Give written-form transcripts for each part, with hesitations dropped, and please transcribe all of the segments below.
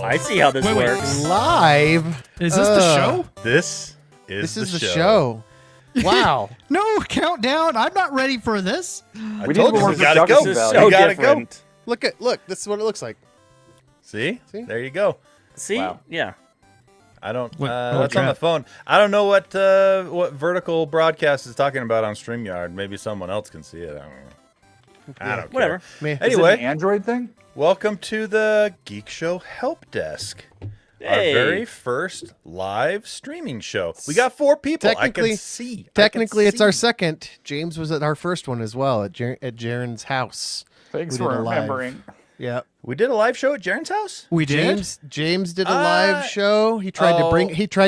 I see how this works. Live? Is this the show? This is the show. Wow. No, countdown. I'm not ready for this. I told you, we gotta go. This is so different. Look, this is what it looks like. See? There you go. See? Wow. Yeah. I don't. What That's on the phone. I don't know what vertical broadcast is talking about on StreamYard. Maybe someone else can see it. I don't care. Whatever. Anyway, Is it an Android thing? welcome to the Geekshow Helpdesk. Hey. Our very first live streaming show. We got 4 people. I can see. Technically, it's our second. James was at our first one as well at Jaren's house. Thanks We for did a live. remembering. Yeah. We did a live show at Jaren's house. We did. James did a live show. He tried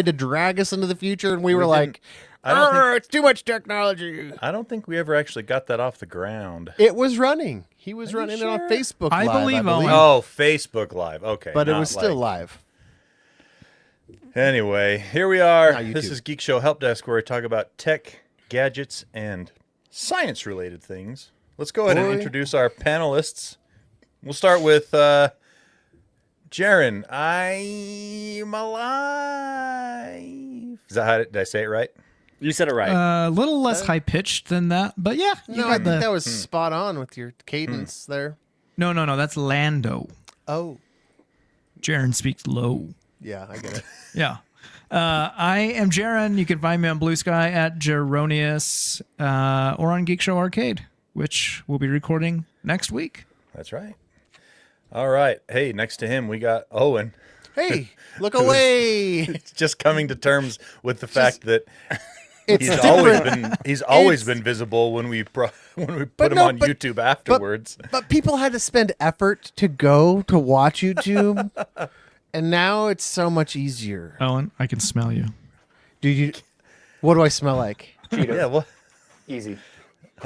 to drag us into the future, and we were like, it's too much technology. I don't think we ever actually got that off the ground. It was running. He was running it on Facebook I Live, believe Owen. Oh, Facebook Live. Okay. but it not was still like- live. Anyway, here we are. Not YouTube. This is Geekshow Helpdesk, where we talk about tech, gadgets, and science-related things. Let's go ahead and introduce our panelists. We'll start with Jaren. I'm alive. Is that how did I say it right? You said it right. A little less high pitched than that, but yeah, you No, I got think the. that was spot on with your cadence there. No, that's Lando. Oh, Jaren speaks low. yeah, I get it. Yeah. I am Jaren. You can find me on Blue Sky at Jeronius or on Geek Show Arcade, which we'll be recording next week. That's right. All right. Hey, next to him, we got Owen. Hey, look away! He's just coming to terms with the fact that It's he's always been visible when we put him on YouTube afterwards. But people had to spend effort to go to watch YouTube, and now it's so much easier. Owen, I can smell you. What do I smell like? Cheetos. Yeah, well, Easy.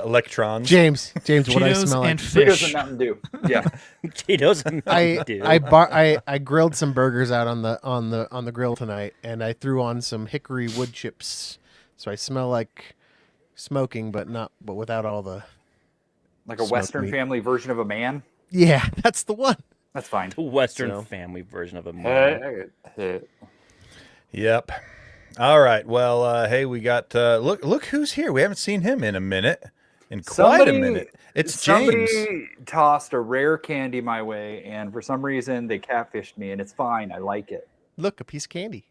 electrons. James, what do I Cheetos smell like? and Cheetos fish. and Mountain Dew. Yeah. Cheetos and Mountain Dew. I grilled some burgers out on the grill tonight, and I threw on some hickory wood chips, so I smell like smoking, but without all the. Like a Smoked Western meat. family version of a man. Yeah, that's the one. That's fine. The Western So. family version of a man. Yep. All right. Well, hey, we got look who's here. We haven't seen him in a minute, quite a minute. It's James. Somebody tossed a rare candy my way, and for some reason they catfished me, and it's fine. I like it. Look, a piece of candy.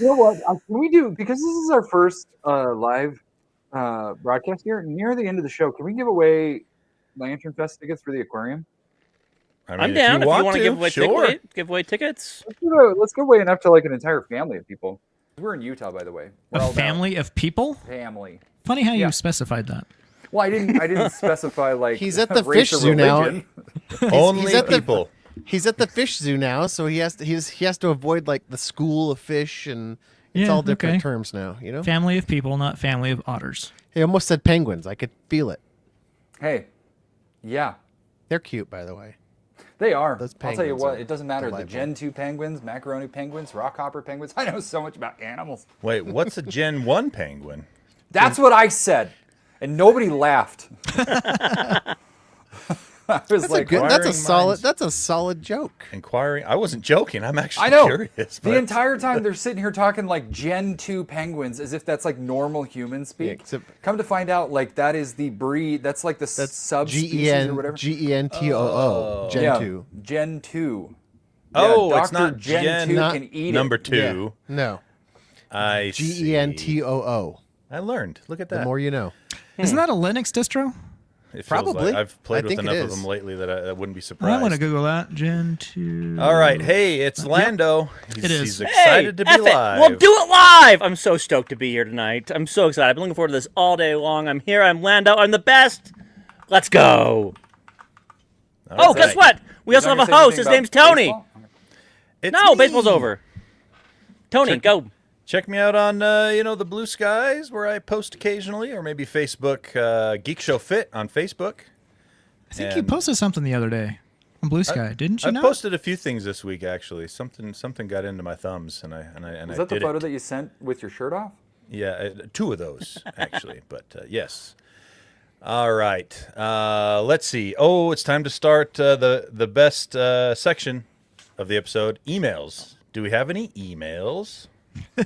You know what? Can we do, because this is our first live broadcast here, near the end of the show, can we give away Lantern Fest tickets for the aquarium? I mean, I'm down if you want to give away sure. tickets. Let's go away enough to like an entire family of people. We're in Utah, by the way. We're A all down. family of people? Family. Funny how Yeah. you specified that. Well, I didn't specify like He's at the race fish or zoo now. religion. Only he's at the- people. He's at the fish zoo now, so he has to avoid like the school of fish, and it's Yeah, all different okay. terms now. You know, Family of people, not family of otters. he almost said penguins. I could feel it. Hey, yeah, They're cute, by the way. they are. Those I'll tell you penguins what, are it doesn't matter. The delightful. Gen 2 penguins, macaroni penguins, rockhopper penguins. I know so much about animals. Wait, what's a Gen 1 penguin? That's what I said, and nobody laughed. I was That's like, a good. That's a inquiring solid. minds. That's a solid joke. Inquiring. I wasn't joking. I'm actually I know. curious. The but- entire time they're sitting here talking like Gen 2 penguins as if that's like normal human speak. except- Come to find out, like that is the breed. That's like the subspecies or whatever. GENTOO. Gen yeah, 2. Gen 2. Oh, yeah, it's Dr. not Gen Gen 2 not can eat number it. 2. No. I see. GENTOO. I learned. Look at The that. more you know. Isn't that a Linux distro? It feels Probably. Like I've played I with think it enough of is. them lately that I wouldn't be surprised. I want to Google that. Gen 2. All right. Hey, it's Lando. It is. He's excited to be F it. live. We'll do it live. I'm so stoked to be here tonight. I'm so excited. I've been looking forward to this all day long. I'm here. I'm Lando. I'm the best. Let's go. All Guess right. what? We also You're have not a gonna say host. His anything name's about Tony. baseball? It's No, me. baseball's over. Tony, go. Check me out on the Blue Skies where I post occasionally, or maybe Facebook. Geek Show Fit on Facebook. I think you And- posted something the other day on Blue Sky, didn't you? I not? posted a few things this week actually. Something got into my thumbs, and I Is that the did photo it. that you sent with your shirt off? Yeah, 2 of those actually. But yes. All right. Let's see. Oh, it's time to start the best section of the episode, emails. Do we have any emails?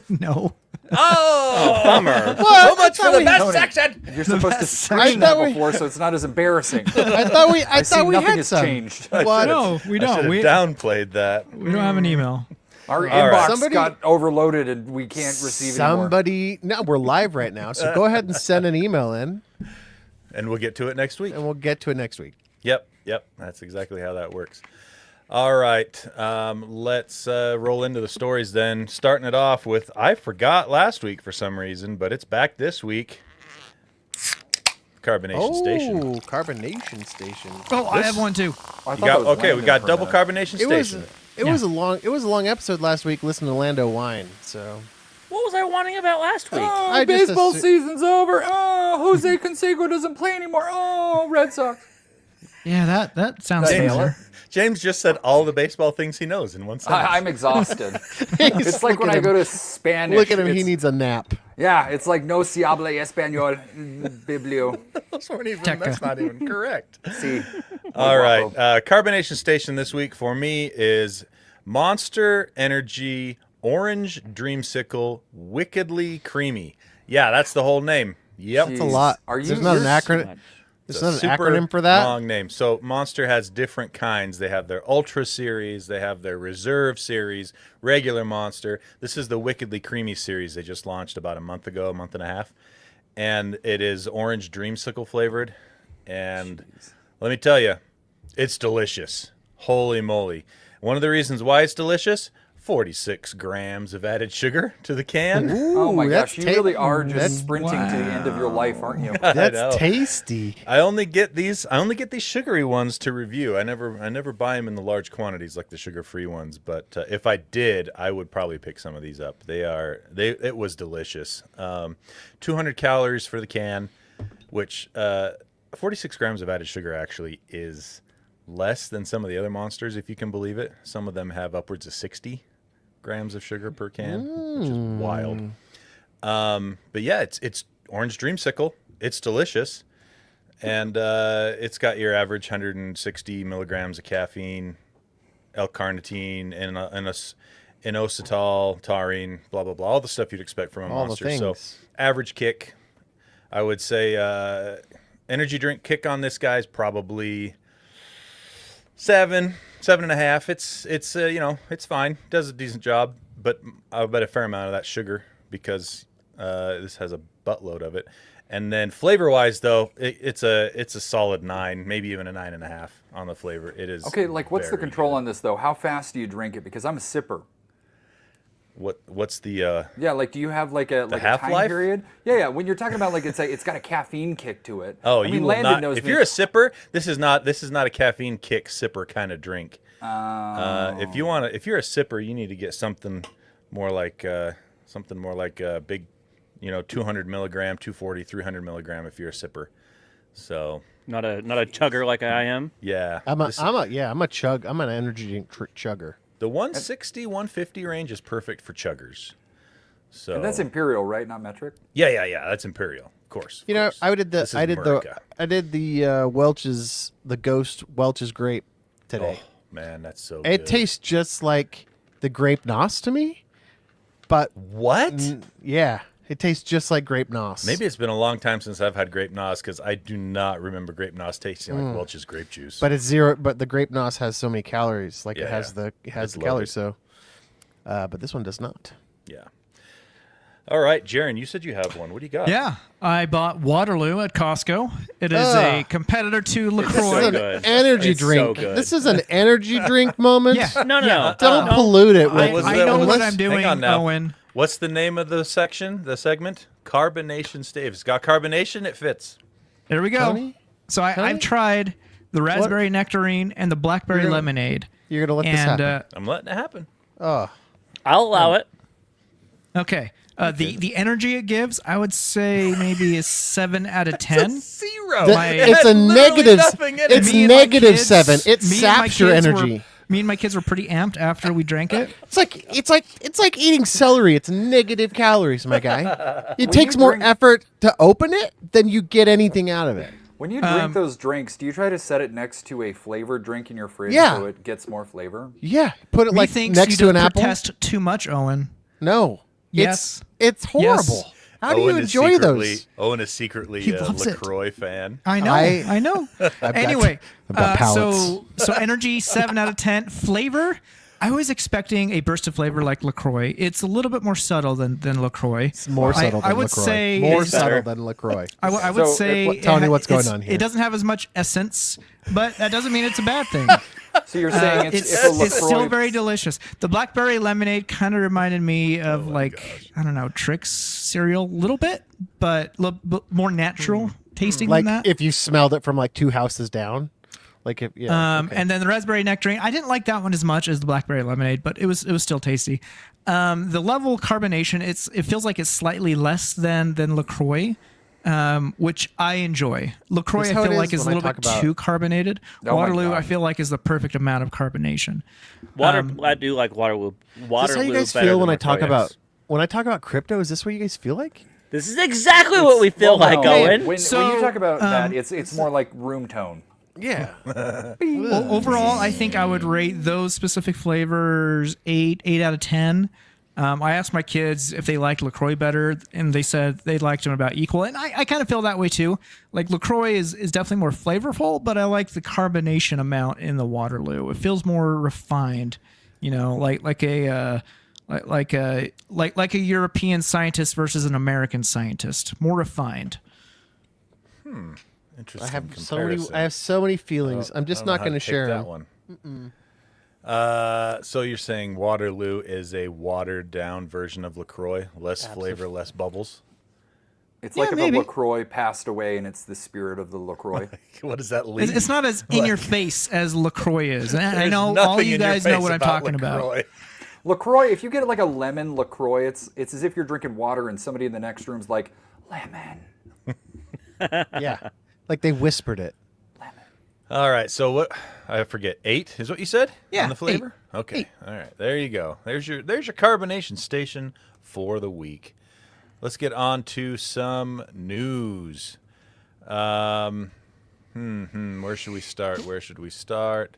No. Oh, Bummer. so much for the best Tony, section. You're supposed to best screen thought that we- before, so it's not as embarrassing. I thought we I see we nothing had has some. changed. What? No, we I don't. should We have downplayed that. don't have an email. Our All right. inbox Somebody- got overloaded and we can't receive anymore. Somebody. No, we're live right now, so go ahead and send an email in, And we'll get to it next week. and we'll get to it next week. Yep. That's exactly how that works. All right. Let's roll into the stories then. Starting it off with, I forgot last week for some reason, but it's back this week. Carbonation Station. Oh, carbonation station. Oh, I have one too. I thought You that got, was okay, we Landon got for a double minute. carbonation It was station. it was a long episode last week. Listening to Lando whine. So What was I wanting about last week? Oh, I just baseball assu- season's over. Oh, Jose Canseco doesn't play anymore. Oh, Red Sox. Yeah, that sounds That familiar. Taylor? James just said all the baseball things he knows in one sentence. I'm exhausted. He's It's like when look I at go him. to Spanish. Look at him. He it's- needs a nap. Yeah, it's like no se habla español. Biblio. Those weren't even, Tekka. that's not even correct. See. All right. Carbonation Station this week for me is Monster Energy Orange Dreamsicle Wickedly Creamy. Yeah, that's the whole name. Yep. That's a lot. Are you- There's not an you're- acronym. There's It's a not an super acronym for that. long name. So Monster has different kinds. They have their Ultra series, they have their Reserve series, regular Monster. This is the Wickedly Creamy series they just launched about a month and a half. And it is orange dreamsicle flavored. And let me tell you, it's delicious. Holy moly. One of the reasons why it's delicious, 46 grams of added sugar to the can. Oh my that's gosh, you ta- really are just that's- sprinting to the end of your life, aren't you? I know. That's tasty. I only get these sugary ones to review. I never buy them in the large quantities like the sugar-free ones, but if I did, I would probably pick some of these up. It was delicious. 200 calories for the can, which 46 grams of added sugar actually is less than some of the other Monsters, if you can believe it. Some of them have upwards of 60 grams of sugar per can, which is wild. But yeah, it's orange dreamsicle. It's delicious. And it's got your average 160 milligrams of caffeine, L-carnitine, and inositol, taurine, blah, blah, blah. All the stuff you'd expect from a All the Monster. So things. average kick, I would say energy drink kick on this guy's probably 7.5. It's fine. Does a decent job, but I bet a fair amount of that sugar because this has a buttload of it. And then flavor-wise, though, it's a solid 9, maybe even a 9.5 on the flavor. It is Okay, like what's the very control good. on this though? How fast do you drink it? Because I'm a sipper. What's the Yeah, like do you have like a time half-life? period? Yeah. When you're talking about like it's got a caffeine kick to it. Oh, I you mean, will Landon not. knows If me. you're a sipper, this is not a caffeine kick sipper kind of drink. If you're a sipper, you need to get something more like a big, 200 milligram, 240, 300 milligram if you're a sipper. So Not a chugger like I am. yeah, I'm an energy drink chugger. the 160, 150 range is perfect for chuggers. So And that's imperial, right? Not metric. yeah. That's Imperial, of course. You know, I did This is America. the Welch's, the Ghost Welch's grape today. Oh man, that's so. It good. tastes just like the grape nos to me, but what? yeah, it tastes just like grape nos. Maybe it's been a long time since I've had grape nos because I do not remember grape nos tasting like Welch's grape juice. but it's zero. But the grape nos has so many calories, like Yeah, it has yeah. the It's calories. So, but this one does not. yeah. All right, Jaron, you said you have one. What do you got? Yeah, I bought Waterloo at Costco. It is Ah. a competitor to This is LaCroix. an good. energy It's so drink. good. This is an energy drink moment. Yeah. No. Don't no. pollute it. With, was I that know one? what Let's- I'm doing, hang on now. Owen. What's the name of the segment? Carbonation Stave. It's got carbonation. It fits. There we go. Tony? So Tony? I've tried the raspberry nectarine and the blackberry You're gonna- lemonade. You're gonna let this And happen. I'm letting it happen. Oh, I'll allow it. okay, the energy it gives, I would say maybe a 7 out of 10. Zero. The- My- it's a Literally negative. nothing in it. It's Me and my negative kids- 7. It me and my saps your kids were- energy. Me and my kids were pretty amped after we drank it. It's like eating celery. It's negative calories, my guy. It Will takes you more drink- effort to open it than you get anything out of it. When you drink those drinks, do you try to set it next to a flavored drink in your fridge Yeah. so it gets more flavor? Yeah, put it like Methinks next you to an don't apple. protest too much, Owen. No. Yes. It's horrible. Yes. How do you Owen is enjoy secretly- those? Owen is secretly He a loves it. LaCroix fan. I know. I know. got- Anyway, I've got so energy 7 out of 10. Flavor. I was expecting a burst of flavor like LaCroix. It's a little bit more subtle than LaCroix. It's more subtle than I would LaCroix. say more it's subtle better. than LaCroix. I would So, say tell me what's going it's- on here. It doesn't have as much essence, but that doesn't mean it's a bad thing. So you're saying It's if a LaCroix... still very delicious. The blackberry lemonade kind of reminded me of I don't know, Trix cereal a little bit, but more natural tasting Like than that. if you smelled it from like 2 houses down. Like if okay. And then the raspberry nectarine, I didn't like that one as much as the blackberry lemonade, but it was still tasty. The level of carbonation, it feels like it's slightly less than LaCroix, which I enjoy. LaCroix That's I how it feel is like is a when I little bit talk about- too carbonated. Oh my Waterloo God. I feel like is the perfect amount of carbonation. I do like Waterloo. Is Waterloo this how you guys better feel than when I talk LaCroix, about crypto? Is this what you guys feel like? This is exactly what we feel Well, like, no, Owen. When So, you talk about that, it's more like room tone. Yeah. Overall, I think I would rate those specific flavors 8 out of 10. I asked my kids if they liked LaCroix better, and they said they liked them about equal. And I kind of feel that way too. Like LaCroix is definitely more flavorful, but I like the carbonation amount in the Waterloo. It feels more refined, like a European scientist versus an American scientist, more refined. Interesting I have comparison. so many feelings. I'm just I don't know not how going to pick share that them. one. So you're saying Waterloo is a watered down version of LaCroix, less flavor, less bubbles. It's Yeah, like if maybe. a LaCroix passed away and it's the spirit of the LaCroix. What does that lead? It's not as in your face as LaCroix is. And I There's know all nothing you in your guys know face what I'm about talking about. LaCroix. LaCroix, if you get like a lemon LaCroix, it's as if you're drinking water and somebody in the next room's like, lemon. Yeah. Like they whispered it. All right, so what? I forget. 8 is what you said? Yeah, On the flavor? Okay. 8. All right. There you go. There's your carbonation station for the week. Let's get on to some news. Where should we start?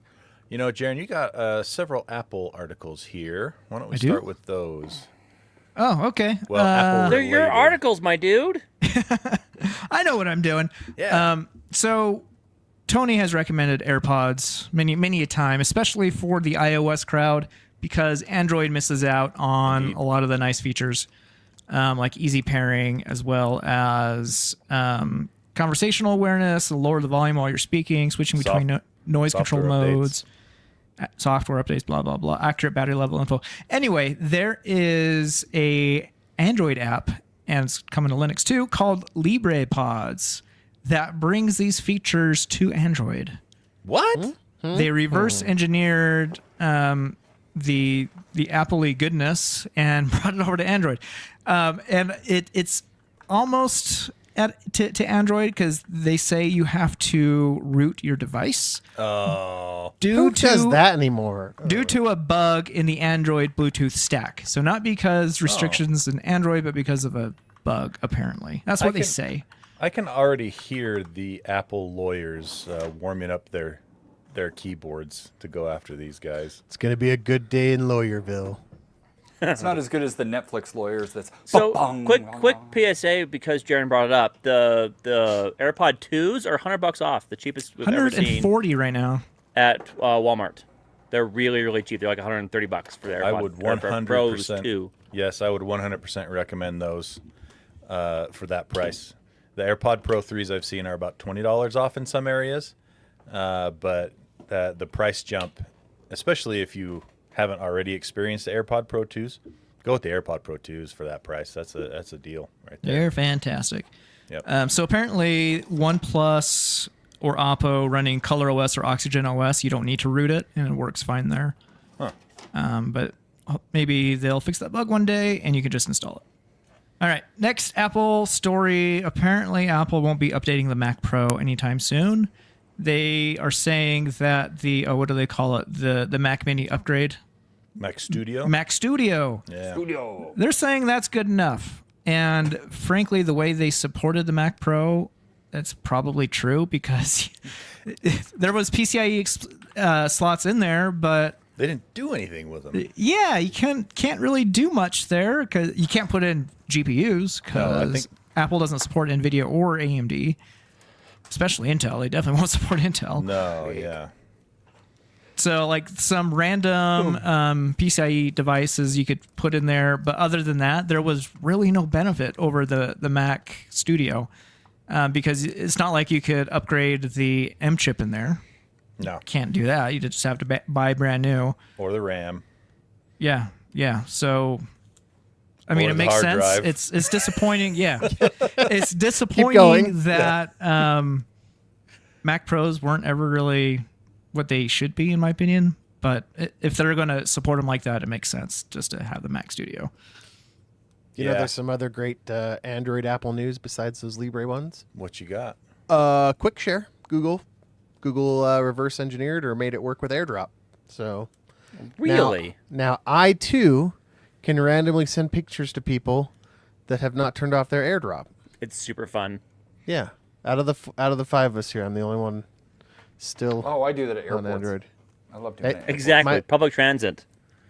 You know, Jaron, you got several Apple articles here. Why don't we do? start with those? Oh, okay. Well, Apple They're your related. articles, my dude. I know what I'm doing. Yeah. So Tony has recommended AirPods many a time, especially for the iOS crowd, because Android misses out on a lot of the nice features, like easy pairing, as well as conversational awareness, lower the volume while you're speaking, switching between noise control software updates. modes, software updates, blah blah blah, accurate battery level info. Anyway, there is a Android app, and it's coming to Linux too, called LibrePods, that brings these features to Android. What? They reverse engineered the Apple-y goodness and brought it over to Android, and it's almost to Android, because they say you have to root your device. Oh. Who does that anymore? Due to a bug in the Android Bluetooth stack. So not because restrictions in Android, but because of a bug, apparently. That's what they say. I can already hear the Apple lawyers warming up their keyboards to go after these guys. It's going to be a good day in Lawyerville. It's not as good as the Netflix lawyers. That's So ba-bong. quick PSA, because Jaron brought it up. The AirPod 2s are $100 off, the cheapest we've ever seen 140 right now. at Walmart. They're really cheap. They're like $130 for the AirPod. I would AirPod Pros 100%. 2. Yes, I would 100% recommend those for that price. The AirPod Pro 3s I've seen are about $20 off in some areas, but the price jump, especially if you haven't already experienced the AirPod Pro 2s, go with the AirPod Pro 2s for that price. That's a deal right there. They're fantastic. Yep. So apparently OnePlus or Oppo running ColorOS or Oxygen OS, you don't need to root it, and it works fine there. Huh. But maybe they'll fix that bug one day, and you can just install it. All right, next Apple story. Apparently, Apple won't be updating the Mac Pro anytime soon. They are saying that what do they call it? The Mac Mini upgrade? Mac Studio? Mac Studio. Yeah. Studio. They're saying that's good enough. And frankly, the way they supported the Mac Pro, that's probably true because there was PCIe slots in there, but They didn't do anything with them. yeah, you can't really do much there because you can't put in GPUs because think- Apple doesn't support NVIDIA or AMD, especially Intel. They definitely won't support Intel. No, yeah. So like some random PCIe devices you could put in there, but other than that, there was really no benefit over the Mac Studio because it's not like you could upgrade the M chip in there. No. Can't do that. You just have to buy brand new. Or the RAM. Yeah. So, I mean, Or it the makes hard sense. drive. It's disappointing. Yeah, it's going. disappointing that Mac Pros weren't ever really what they should be, in my opinion. But if they're going to support them like that, it makes sense just to have the Mac Studio. You know, there's some other great Android Apple news besides those Libre ones. What you got? Quick Share, Google reverse engineered or made it work with AirDrop. So Really? now I too can randomly send pictures to people that have not turned off their AirDrop. It's super fun. Yeah, out of the five of us here, I'm the only one still Oh, I do that at on airports. Android. I love doing Hey, that. Exactly. My- Public transit.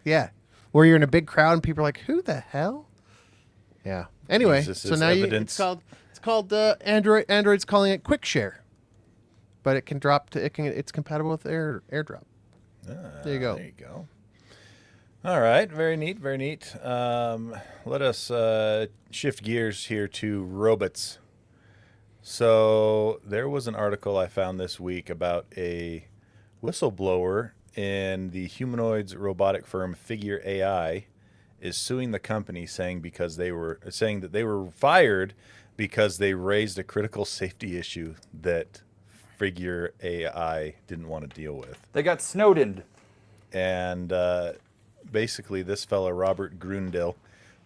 Yeah, where you're in a big crowd and people are like, "Who the hell?" Yeah. Anyway, Use this so as now evidence. it's called Android. Android's calling it Quick Share, but it can drop to it's compatible with AirDrop. There you go. There you go. All right. Very neat. Very neat. Let us shift gears here to robots. So there was an article I found this week about a whistleblower in the humanoids robotic firm Figure AI is suing the company saying that they were fired because they raised a critical safety issue that Figure AI didn't want to deal with. They got Snowdened. And basically, this fella, Robert Grundle,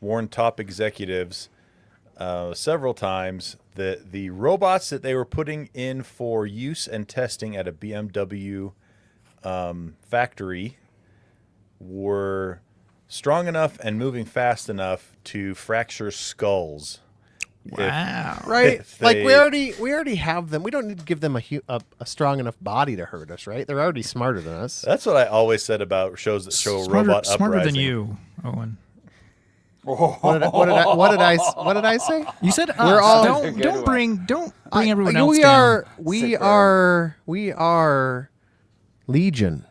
warned top executives several times that the robots that they were putting in for use and testing at a BMW factory were strong enough and moving fast enough to fracture skulls. Wow. Right? If Like they- we already have them. We don't need to give them a strong enough body to hurt us, right? They're already smarter than us. That's what I always said about shows that show robot Smarter uprising. than you, Owen. What did I say? You said us. We're all- That's a good Don't one. bring everyone else we down. we are Legion.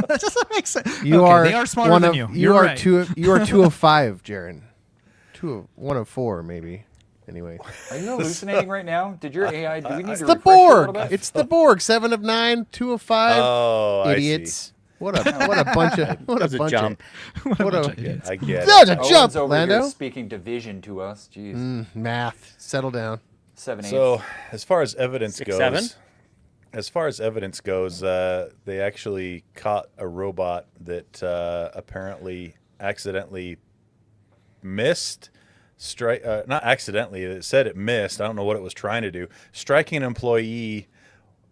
That doesn't make sense. You Okay, are they are smarter one than of, you. You You're are right. you are 2 of 5, Jaron. 1 of 4, maybe. Anyway, Are you hallucinating right now? Did your AI? Do we need to it's the refresh you a little Borg. bit? It's the Borg. 7 of 9, 2 of 5. Oh, Idiots. What a bunch of what That was a a bunch jump. of what a I get it. That's a Owen's jump, over Lando. here speaking division to us. Jeez. Math. Settle down. 7, 8. So, as far as evidence 6, goes, 7? They actually caught a robot that apparently accidentally missed. Not accidentally. It said it missed. I don't know what it was trying to do. Striking an employee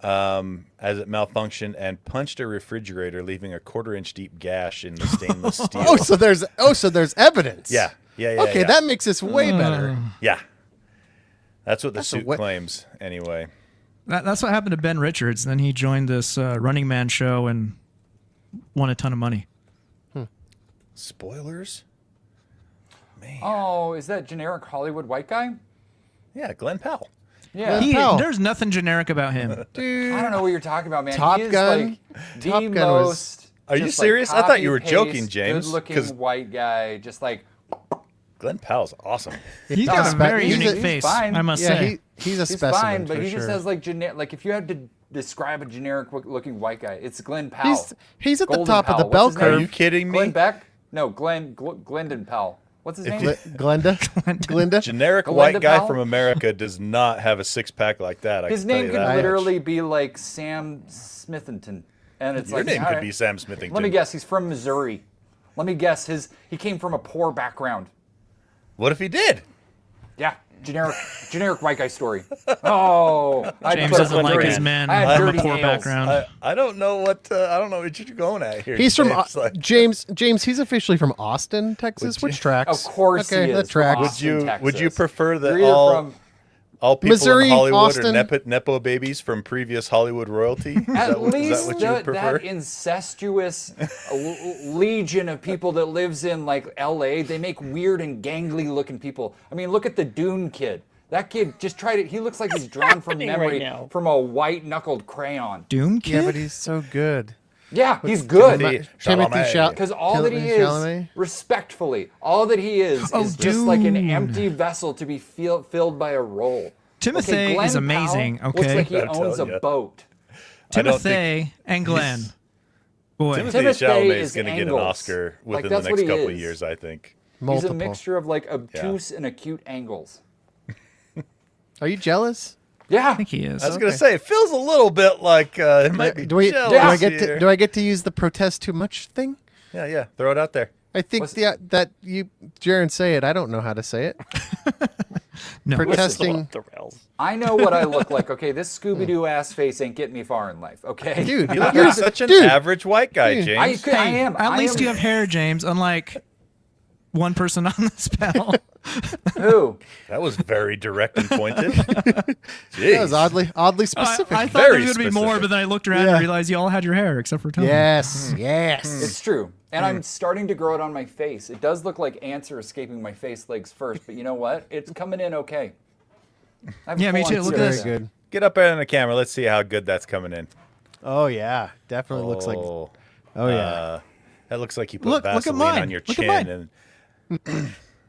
as it malfunctioned and punched a refrigerator, leaving a 1/4-inch deep gash in the stainless steel. So there's evidence. Yeah. Okay, yeah. that makes this way better. Yeah. That's what the That's a suit wa- claims, anyway. That's what happened to Ben Richards. Then he joined this Running Man show and won a ton of money. Spoilers? Man. Oh, is that generic Hollywood white guy? Yeah, Glenn Powell. Yeah. Hell. There's nothing generic about him. Dude. I don't know what you're talking about, man. Top he is Gun- like Top the Gun was- most. Are you just, serious? Like, I thought you were copy-paste, joking, James, 'cause- Good-looking white guy, just like Glenn Powell's awesome. He's No, got a he's very he's unique a- face, fine. I must Yeah, say. he's a he's specimen. fine, but for he sure. just has like generic. Like if you had to describe a generic-looking white guy, it's Glenn Powell. He's at the Golden top of the Powell. bell What's his name? Are you curve. kidding me? Glenn Beck? No, Glendon Powell. What's his name? Glinda. Generic Glenda white guy Powell? from America does not have a six-pack like that. I His can tell name you could that. literally be like Sam Smithington, and it's Your like name all could right. be Sam Smithington. Let me guess. He's from Missouri. Let me guess. He came from a poor background. What if he did? Yeah, generic white guy story. Oh, I James put doesn't up like dirty- his men I had from a dirty poor nails. background. I don't know what you're going at here. He's from James. Like, James. He's officially from Austin, Texas, Would you- which tracks. Of course okay, he is. that from tracks. Austin, would you Texas. prefer that You're either all from All people Missouri, in Hollywood Austin. are nepo babies from previous Hollywood royalty. Is At that what least you would prefer? that incestuous legion of people that lives in like L.A. They make weird and gangly looking people. I mean, look at the Dune kid. That kid just tried it. He looks like he's drawn from happening memory right now? from a white knuckled crayon. Doom Kid? Yeah, but he's so good. Yeah, he's good. Timothy Timothy Chalamet. Because all that he Timothy is, Chalamet? respectfully, all that he is Oh, just like an Dune. empty vessel to be filled by a role. Timothy Glenn is amazing. Powell looks Okay. like he I'm owns a telling ya. boat. I don't think Timothy and Glenn. Boy. Timothy Timothy Chalamet is is going to get an angles. Oscar Like, within that's the what next he couple of is. years, I think. Multiple. He's a mixture of like obtuse and acute angles. Are you jealous? Yeah. I think he is. I was going to say, it feels a little bit like it might be Do I jealous get here. do I get to use the protest too much thing? Yeah, throw it out there. I think that you, Jaron, say it. I don't know how to say it. No. Protesting, Off the rails. I know what I look like. Okay, this Scooby-Doo ass face ain't getting me far in life. Okay, dude. You're such an average white guy, Dude. James. I am. At I least am. you have hair, James, unlike one person on this panel. Who? That was very direct and pointed. That was Jeez. oddly specific. I thought there Very was going to be more, specific. but then I looked around Yeah. and realized you all had your hair except for Tony. Yes, yes. It's true. And I'm starting to grow it on my face. It does look like ants are escaping my face legs first, but you know what? It's coming in okay. I have Yeah, me full-on too. Look at serious this. Very hair. good. Get up there on the camera. Let's see how good that's coming in. Oh yeah, definitely looks like. Oh, Yeah, that looks like you put Look at Vaseline mine. on your Look at chin. mine. And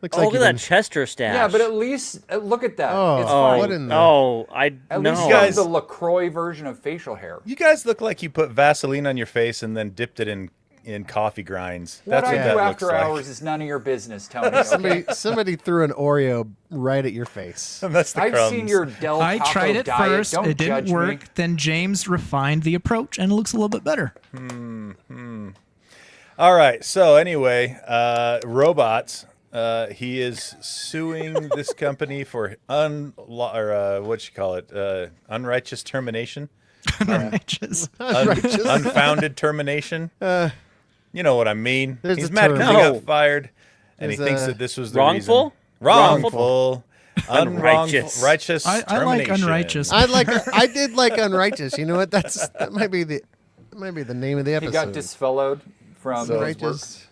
looks Oh, like look at you've that been- Chester stash. Yeah, but at least look at that. Oh, it's Oh, fine. what in the- oh, I At no. least you guys- have the LaCroix version of facial hair. you guys look like you put Vaseline on your face and then dipped it in coffee grinds. That's What what I that do looks after like. hours is none of your business, Tony. Okay? somebody threw an Oreo right at your face. That's the I've crumbs. seen your Del I Taco tried it diet. first. Don't It didn't judge work. Me. Then James refined the approach and it looks a little bit better. All right. So anyway, robots. He is suing this company for what you call it? Unrighteous termination, Righteous. unfounded termination. You know what I mean. There's He's a mad term. because he No. got fired, and he There's thinks a- that this was the Wrongful? reason. Wrongful. Unrighteous. Righteous. I like termination. unrighteous. I did like unrighteous. You know what? That might be the name of the He episode. got disfellowed from his work. unrighteous,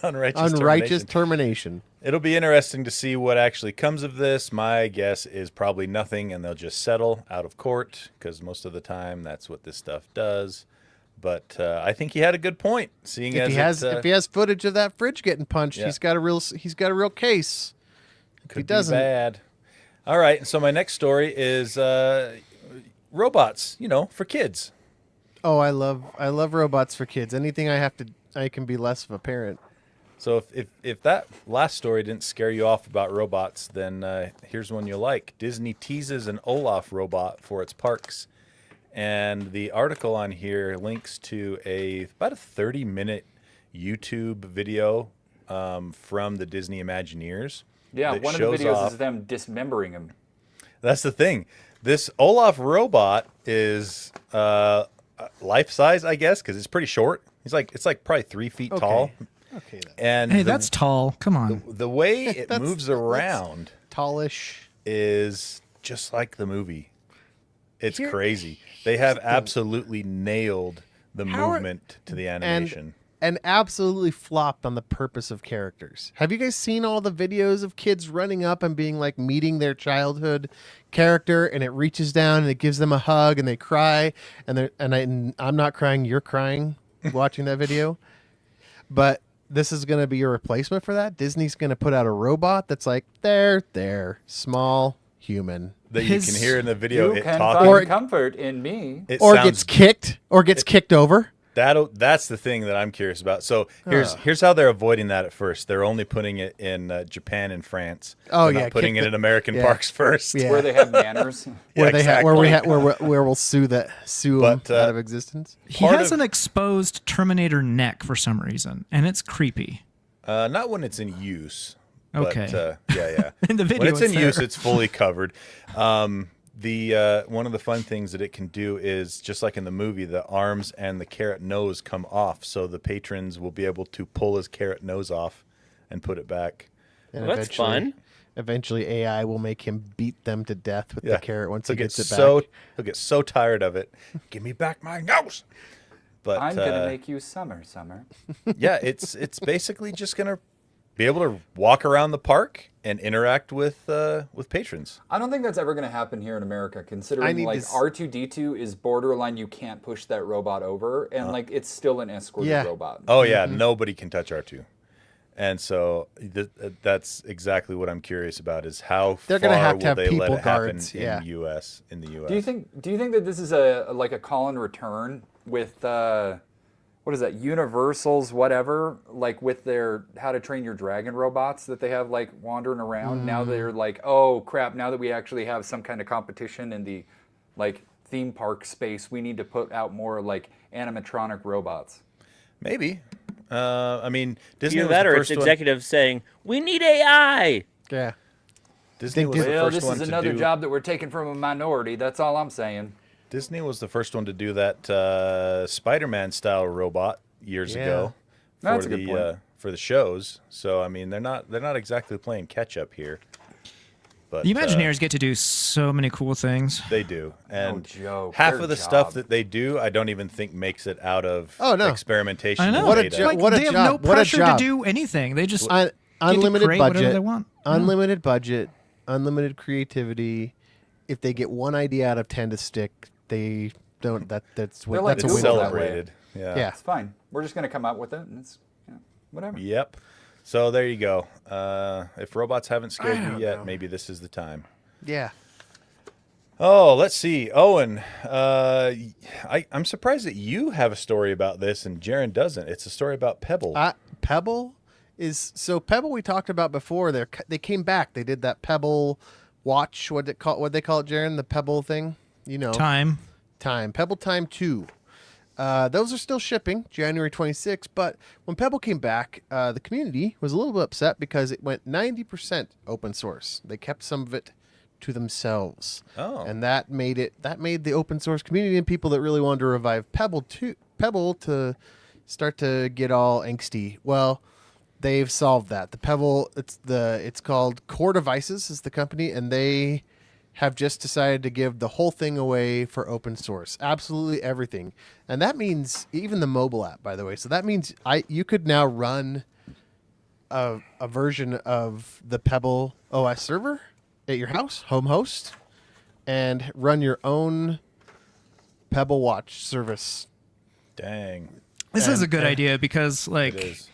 Unrighteous termination. termination. It'll be interesting to see what actually comes of this. My guess is probably nothing, and they'll just settle out of court because most of the time that's what this stuff does. But I think he had a good point. Seeing If as if he has footage of that fridge getting punched, Yeah. he's got a real case. could he be doesn't- bad. All right, so my next story is robots. For kids. Oh, I love robots for kids. Anything I can be less of a parent. So if that last story didn't scare you off about robots, then here's one you'll like. Disney teases an Olaf robot for its parks. And the article on here links to about a 30-minute YouTube video from the Disney Imagineers. Yeah, that one of the shows videos off- is them dismembering him. That's the thing. This Olaf robot is life size, I guess, because it's pretty short. It's like probably 3 feet tall. Okay, then. And Hey, that's tall. Come on. the way it That's- moves around Tallish. is just like the movie. It's Here- crazy. They have absolutely nailed the How are- movement to the animation. And absolutely flopped on the purpose of characters. Have you guys seen all the videos of kids running up and being like meeting their childhood character, and it reaches down and it gives them a hug and they cry, and I'm not crying, you're crying watching that video. But this is going to be your replacement for that. Disney's going to put out a robot that's like there, small, human, that you His- can hear in the video. You It can talking. find comfort in me. It or sounds gets kicked, or gets kicked over. That's the thing that I'm curious about. So here's how they're avoiding that at first. They're only putting it in Japan and France. Oh, They're yeah, not putting kick it the- in American yeah. parks first. Yeah. Where they have manners. Where exactly. where we'll sue them But, out of existence. He part has of- an exposed Terminator neck for some reason, and it's creepy. Not when it's in use. But, Okay. yeah. In the video, when it's in use, there. it's fully covered. The one of the fun things that it can do is just like in the movie, the arms and the carrot nose come off, so the patrons will be able to pull his carrot nose off and put it back. And Well, that's fun. Eventually, AI will make him beat them to death with the carrot once he gets it back. He'll get so tired of it. Give me back my nose. But I'm gonna make you summer. yeah, it's basically just gonna be able to walk around the park and interact with patrons. I don't think that's ever gonna happen here in America, considering like R2D2 is borderline. You can't push that robot over, and like it's still an escorted robot. Oh yeah, nobody can touch R2. And so that's exactly what I'm curious about: is how they're going to have will they let people it happen guards. in the U.S. In the U.S. Do you think that this is a call and return with what is that, Universal's whatever, like with their How to Train Your Dragon robots that they have like wandering around? Now they're like, oh crap! Now that we actually have some kind of competition in the like theme park space, we need to put out more like animatronic robots. Maybe. I mean, Disney Either was that the or first it's one. executives saying, we need AI. Yeah. Disney was the Well, first this one is to another do. job that we're taking from a minority. That's all I'm saying. Disney was the first one to do that Spider-Man style robot years ago for That's a good point. For the shows. So I mean, they're not exactly playing catch up here. But The Imagineers get to do so many cool things. they do, and Joe, half their of the job. stuff that they do, I don't even think makes it out of experimentation. I know. and What a beta. joke. Like, What a they have job. no What a pressure to job. do anything. They just Unlimited create whatever budget. they want. Unlimited budget. Unlimited creativity. If they get one idea out of 10 to stick, they don't. That's They're like that's a It's win. Google that celebrated. Yeah. Yeah. It's fine. We're just gonna come out with it, and it's whatever. Yep. So there you go. If robots haven't scared you yet, maybe this is the time. Yeah. Oh, let's see. Owen, I'm surprised that you have a story about this and Jaron doesn't. It's a story about Pebble. Pebble Pebble we talked about before. They came back. They did that Pebble watch. What they call it, Jaron? The Pebble thing. You know. Time. Pebble Time 2. Those are still shipping January 26th. But when Pebble came back, the community was a little bit upset because it went 90% open source. They kept some of it to themselves. Oh. And that made the open source community and people that really wanted to revive Pebble to start to get all angsty. Well, they've solved that. The Pebble, it's called Core Devices is the company, and they have just decided to give the whole thing away for open source. Absolutely everything. And that means even the mobile app, by the way. So that means you could now run a version of the Pebble OS server at your house, home host, and run your own Pebble Watch service. Dang. This is a good idea because, It like, is.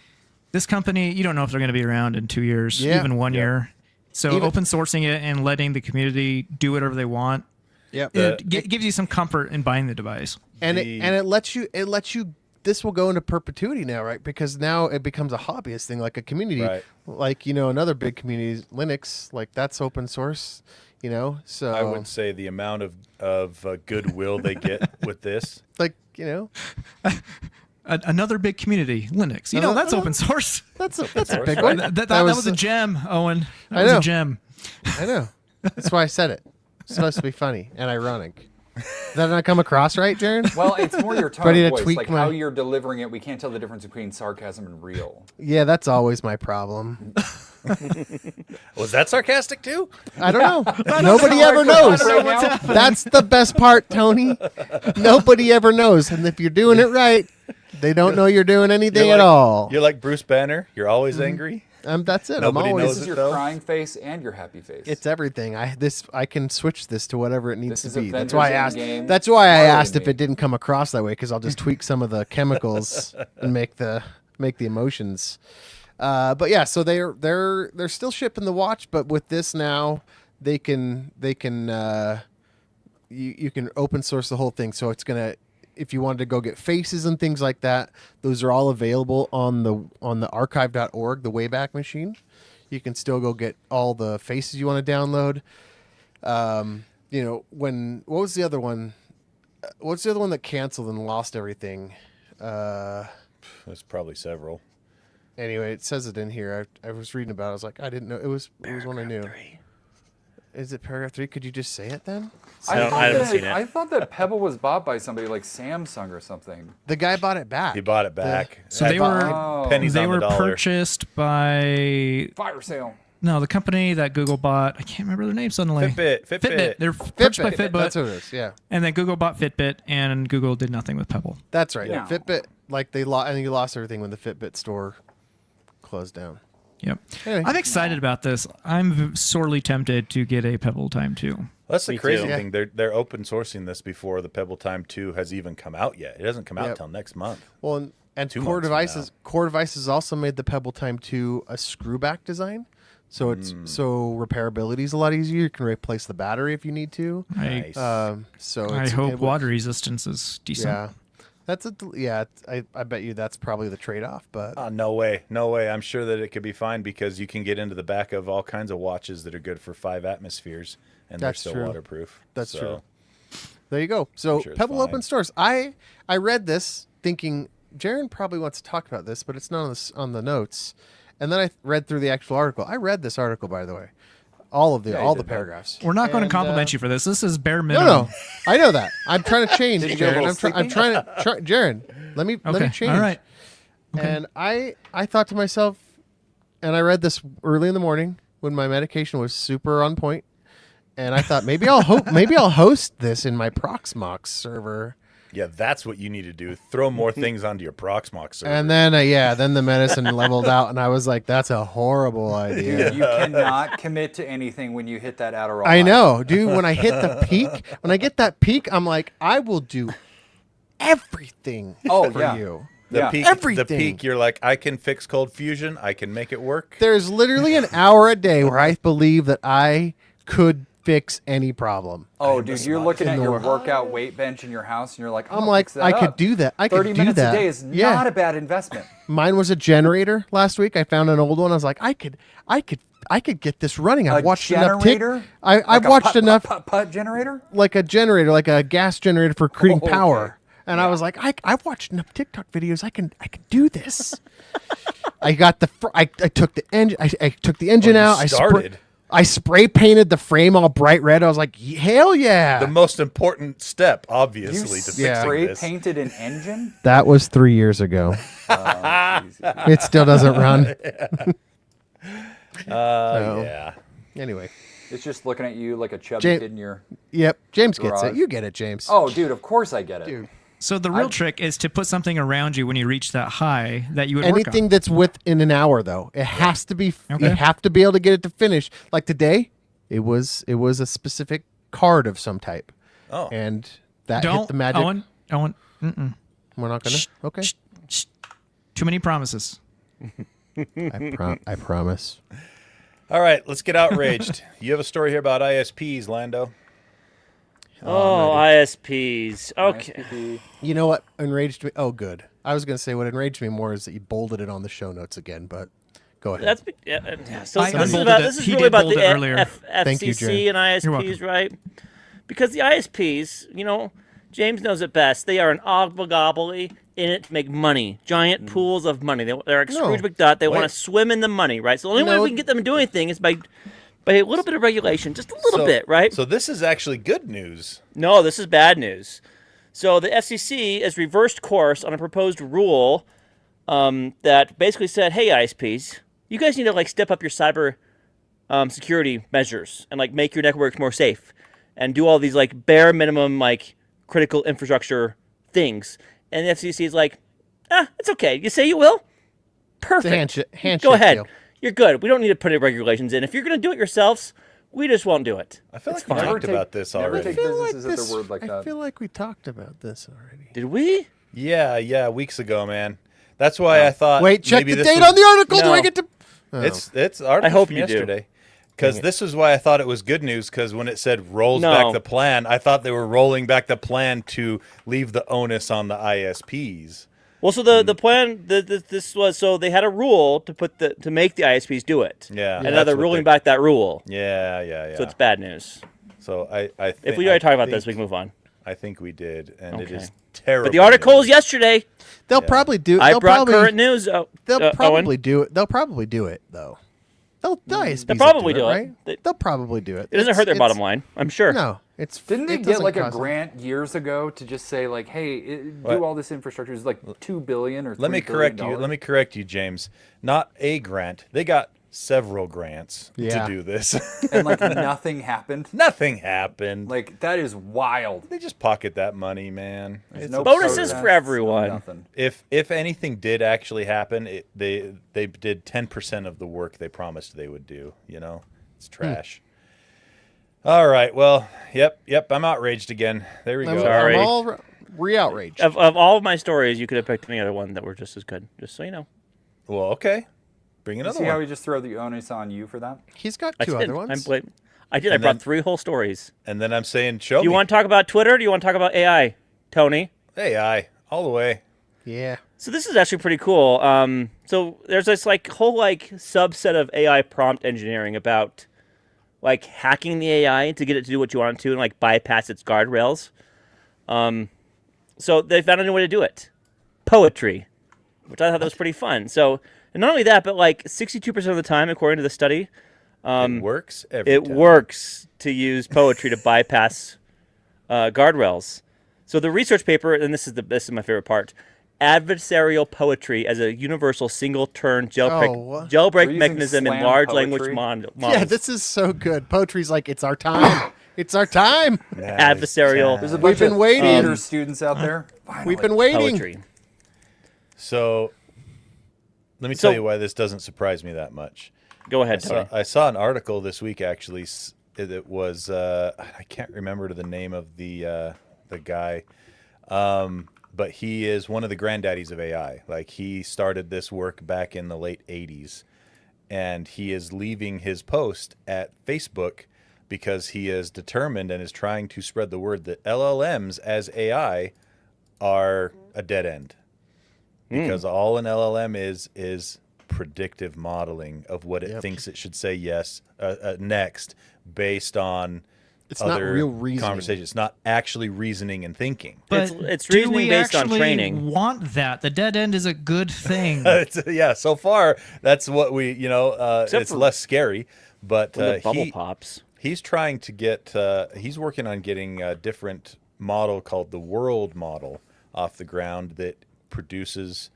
this company, you don't know if they're going to be around in 2 years, Yeah. even 1 year. So open sourcing it and letting the community do whatever they want, Yep. it gives you some comfort in buying the device. And it lets you this will go into perpetuity now, right? Because now it becomes a hobbyist thing, like a community, Right. like, another big community, Linux, like that's open source, so I would say the amount of goodwill they get with this. like, Another big community, Linux. That's open source. that's a big right? one. That was a gem, Owen. That I was know. a gem. I know. That's why I said it. It's supposed to be funny and ironic. Did that not come across right, Jaron? Well, it's more your tone Ready to of voice, tweak like my- how you're delivering it. We can't tell the difference between sarcasm and real. Yeah, that's always my problem. Was that sarcastic too? I don't know. Nobody ever knows. Right now, That's the best part, Tony. Nobody ever knows. And if you're doing it right, they don't know you're doing anything at all. You're like Bruce Banner. You're always angry. That's it. Nobody I'm always. knows this is it, your though? crying face and your happy face. It's everything. I can switch this to whatever it needs This to is be. That's Avengers why I asked. Endgame. That's why I Marvel asked if Endgame. it didn't come across that way, because I'll just tweak some of the chemicals and make the emotions. But yeah, so they're still shipping the watch, but with this now they can you can open source the whole thing. So it's gonna, if you wanted to go get faces and things like that, those are all available on the archive.org, the Wayback Machine. You can still go get all the faces you want to download. What was the other one? What's the other one that canceled and lost everything? There's probably several. Anyway, it says it in here. I was reading about it. I was like, I didn't know. It was one I knew. Is it paragraph 3? Could you just say it then? I haven't seen it. I thought that Pebble was bought by somebody like Samsung or something. The guy bought it back. He bought it back. So they were Oh. pennies they on the were dollar. purchased by Fire sale. No, the company that Google bought, I can't remember their name suddenly. Fitbit. They're purchased by Fitbit. That's what it is. Yeah, And then Google bought Fitbit, and Google did nothing with Pebble. that's right. Yeah. Fitbit, like they lost, and you lost everything when the Fitbit store closed down. Yep. Anyway. I'm excited about this. I'm sorely tempted to get a Pebble Time 2. That's the Me crazy too. thing. They're open sourcing this before the Pebble Time 2 has even come out yet. It doesn't come out Yep. till next month. Well, and 2 Core months from Devices also made the Pebble Time 2 a screwback design, so it's so repairability is a lot easier. You can replace the battery if you need to. Nice. So I it's, hope it water resistance is decent. Yeah, that's a yeah. I bet you that's probably the trade-off, but No way. No way. I'm sure that it could be fine because you can get into the back of all kinds of watches that are good for 5 atmospheres and That's they're still true. waterproof. That's So, true. There you go. So sure it's Pebble fine. open source. I read this thinking Jaron probably wants to talk about this, but it's not on the notes. And then I read through the actual article. I read this article, by the way, all the you did. paragraphs. We're not going to And, compliment you for this. This is bare No, minimum. no, I know that. I'm trying to change, Did you get a Jaron. little I'm trying to, Jaron. Let me Okay. change. All right. And I thought to myself, and I read this early in the morning when my medication was super on point, and I thought maybe I'll host this in my Proxmox server. Yeah, that's what you need to do. Throw more things onto your Proxmox server. And then then the medicine leveled out, and I was like, that's a horrible idea. You cannot commit to anything when you hit that Adderall. I high. know, dude. When I hit the peak, when I get that peak, I'm like, I will do everything Oh, for yeah. you. the peak, Everything. the peak, you're like, I can fix cold fusion. I can make it work. There's literally an hour a day where I believe that I could fix any problem. Oh, dude, you're looking at in the your world. workout weight bench in your house, and you're like, I'm like, I could do that. I could 30 do minutes that. a day is Yeah. not a bad investment. Mine was a generator last week. I found an old one. I was like, I could get this running. I've A watched generator? enough. I've Like a watched enough, putt generator. like a generator, like a gas generator for creating Oh, okay. power. And I was like, I've watched enough TikTok videos. I can do this. I got I took the engine. I took the engine Oh, you out. started. I spray painted the frame all bright red. I was like, hell yeah. The most important step, You obviously, to fixing spray this. painted an engine. That was 3 years ago. It still doesn't run. Yeah. Anyway, It's just looking at you like a chubby James- kid in your. yep. James gets it. Garage. You get it, James. Oh, dude, of course I get it. Dude. So the real trick is to put something around you when you reach that high that you would work Anything on. that's within an hour, though, it has to be. Okay. You have to be able to get it to finish. Like today, it was a specific card of some type, Oh. and that hit Don't, the magic. Owen, mm-mm. We're not gonna. Okay. Shh. Too many promises. I promise. All right, let's get outraged. You have a story here about ISPs, Lando. Oh, ISPs. Okay. ISPP. You know what enraged me? Oh, good. I was gonna say what enraged me more is that you bolded it on the show notes again, but go ahead. That's so. I This is, unbolded about, it. this is He really did about bold the it earlier. Thank you, FCC and You're ISPs, welcome. right? Because the ISPs, James knows it best. They are an oligopoly in it to make money, giant pools of money. They're like No. Scrooge McDuck. They want Wait. to swim in the money, right? So the only way No. we can get them to do anything is by a little bit of regulation, just a little bit, right? So this is actually good news. No, this is bad news. So the FCC has reversed course on a proposed rule that basically said, "Hey, ISPs, you guys need to step up your cyber security measures and make your networks more safe, and do all these bare minimum critical infrastructure things." And the FCC is like, it's okay. You say you will? Perfect. handshake Go ahead. deal. You're good. We don't need to put any regulations in. If you're going to do it yourselves, we just won't do it. I feel It's like we fine. talked about this never already. take I feel like businesses at this- their word like I that. feel like we talked about this already. Did we? Yeah, weeks ago, man. That's why I thought. Wait, check maybe the this date was- on the article. Do No. I get to? Oh. It's articles hope from you do. yesterday. Because this is why I thought it was good news. Because when it said rolls No. back the plan, I thought they were rolling back the plan to leave the onus on the ISPs. Well, so the plan this was so they had a rule to make the ISPs do it. Yeah, and that's now they're what rolling they- back that rule. Yeah. So it's bad news. So I If we already talked about this, we can move on. I think we did, and it Okay. is terrible. But the article news. was yesterday. They'll probably do. I they'll brought probably, current news. They'll Owen. probably do it. They'll probably do it though. They'll ISPs will probably do it. right? They'll probably do it. It doesn't hurt their bottom line, I'm sure. No, it's Didn't they it get doesn't a cost them. grant years ago to just say hey, What? do all this infrastructure? It's $2 billion or $3 Let me correct billion. you. Let me correct you, James. Not a grant. They got several grants Yeah. to do this. And like nothing happened. Nothing happened. Like that is wild. They just pocket that money, man. There's It's no bonuses protests, for everyone. no nothing. If anything did actually happen, they did 10% of the work they promised they would do. You know, it's trash. All right, well, yep, I'm outraged again. There we go. Sorry. I'm all re-outraged. Of all of my stories, you could have picked any other one that were just as good. Just so you know. Well, okay, bring You another see how one. we just throw the onus on you for that? He's got I two did. other ones. I did. I And brought then- 3 whole stories. And then I'm saying, show Do you me. want to talk about Twitter? Or do you want to talk about AI, Tony? AI all the way. Yeah. So this is actually pretty cool. So there's this whole subset of AI prompt engineering about hacking the AI to get it to do what you want it to and bypass its guardrails. So they found a new way to do it. Poetry, which I thought that was pretty fun. So, and not only that, but 62% of the time, according to the study, It works every it time. works to use poetry to bypass guardrails. So the research paper, and this is my favorite part, adversarial poetry as a universal single-turn We're jailbreak using mechanism in slam large poetry. language models. Yeah, this is so good. Poetry's like, it's our time. It's our time. adversarial There's a We've bunch been of waiting. theater students out there. We've been waiting. poetry. So let me So- tell you why this doesn't surprise me that much. Go ahead, Tony. I saw an article this week actually. It was I can't remember the name of the guy, but he is one of the granddaddies of AI. He started this work back in the late '80s, and he is leaving his post at Facebook because he is determined and is trying to spread the word that LLMs as AI are a dead end, because all an LLM is predictive modeling of what it thinks it should say next based on It's not other real reasoning. conversation. It's not actually reasoning and thinking. But It's do reasoning we based on actually training. want that? The dead end is a good thing. Yeah, so far that's what we Except it's for less scary. But when the bubble pops. he's trying to get he's working on getting a different model called the world model off the ground that produces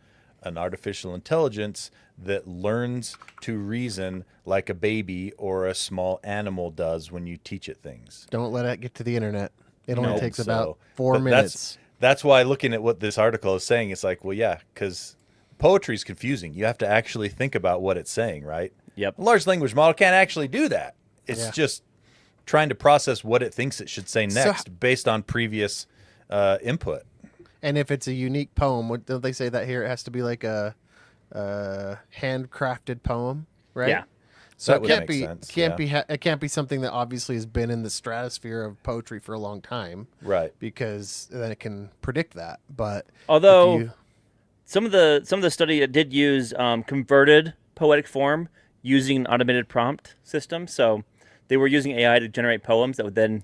an artificial intelligence that learns to reason like a baby or a small animal does when you teach it things. Don't let it get to the internet. It only Nope. takes So- about 4 but minutes. That's why looking at what this article is saying, it's like, well, yeah, because poetry is confusing. You have to actually think about what it's saying, right? Yep. A large language model can't actually do that. It's Yeah. just trying to process what it thinks it should say So next based on previous input. And if it's a unique poem, don't they say that here? It has to be like a handcrafted poem, right? Yeah. So That it would can't make be sense, can't yeah. be it can't be something that obviously has been in the stratosphere of poetry for a long time, Right. because then it can predict that. But Although if you, some of the study did use converted poetic form using an automated prompt system. So they were using AI to generate poems that would then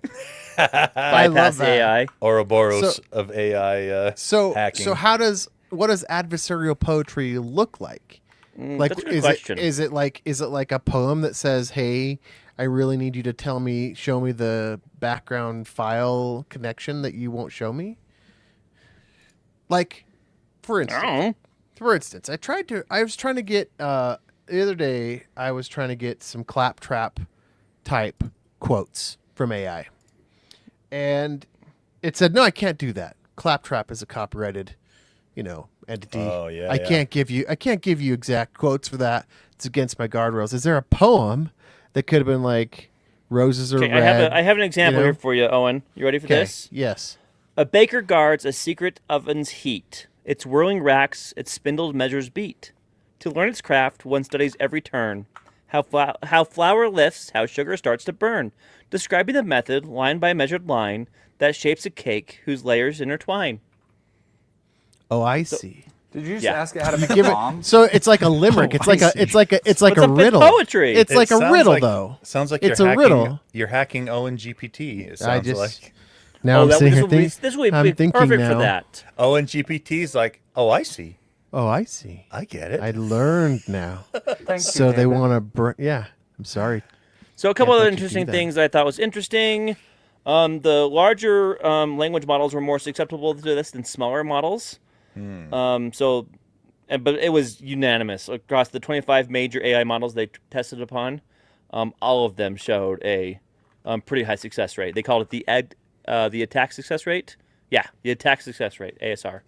bypass the that. AI. Ouroboros So- of AI so hacking. so what does adversarial poetry look like? Like that's a good is question. it is it like a poem that says, "Hey, I really need you to show me the background file connection that you won't show me"? Like, for I instance, don't know. I was trying to get the other day I was trying to get some claptrap type quotes from AI. And it said, "No, I can't do that. Claptrap is a copyrighted, entity. Oh, yeah, I yeah. can't give you exact quotes for that. It's against my guardrails." Is there a poem that could have been like roses are Okay, red? I have an example you know? here for you, Owen. You ready for Okay, this? yes. A baker guards a secret oven's heat. Its whirling racks, its spindled measures beat. To learn its craft, one studies every turn. How flour lifts, how sugar starts to burn. Describing the method, line by measured line, that shapes a cake whose layers intertwine. Oh, I see. Did you just Yeah. ask it how to make a Give it, bomb? so it's like a limerick. Oh, it's like I a see. it's like a What's up with riddle. poetry? It's It like a sounds riddle like- though. Sounds like It's you're a hacking, riddle. You're hacking OpenGPT. It I sounds just like now I'm that, sitting this here will be, thinking. this will I'm be thinking perfect now. for that. OpenGPT's like, oh, I see. Oh, I see. I get it. I learned now. Thank So you, they David. want to yeah. I'm sorry. So a couple Can't other let you do interesting that. things I thought was interesting. The larger language models were more susceptible to this than smaller models. So but it was unanimous across the 25 major AI models they tested upon. All of them showed a pretty high success rate. They called it the attack success rate. Yeah, the attack success rate, ASR.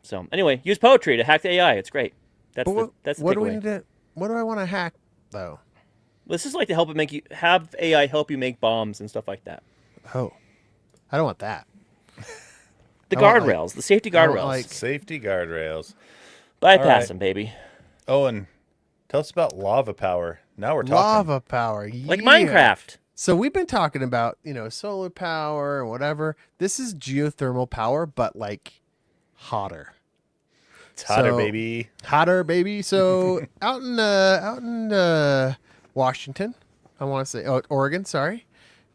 So anyway, use poetry to hack the AI. It's great. That's the what do we takeaway. need to? What do I want to hack though? This is like to help it have AI help you make bombs and stuff like that. Oh, I don't want that. The I want, guardrails, the safety I want, guardrails. Safety guardrails. Bypass All right. them, baby. Oh, and tell us about lava power. Now we're talking. Lava power, Like yeah. Minecraft. So we've been talking about, solar power and whatever. This is geothermal power, but like hotter. It's hotter, So- baby. Hotter, baby. So out in Washington, I want to say, Oregon, sorry.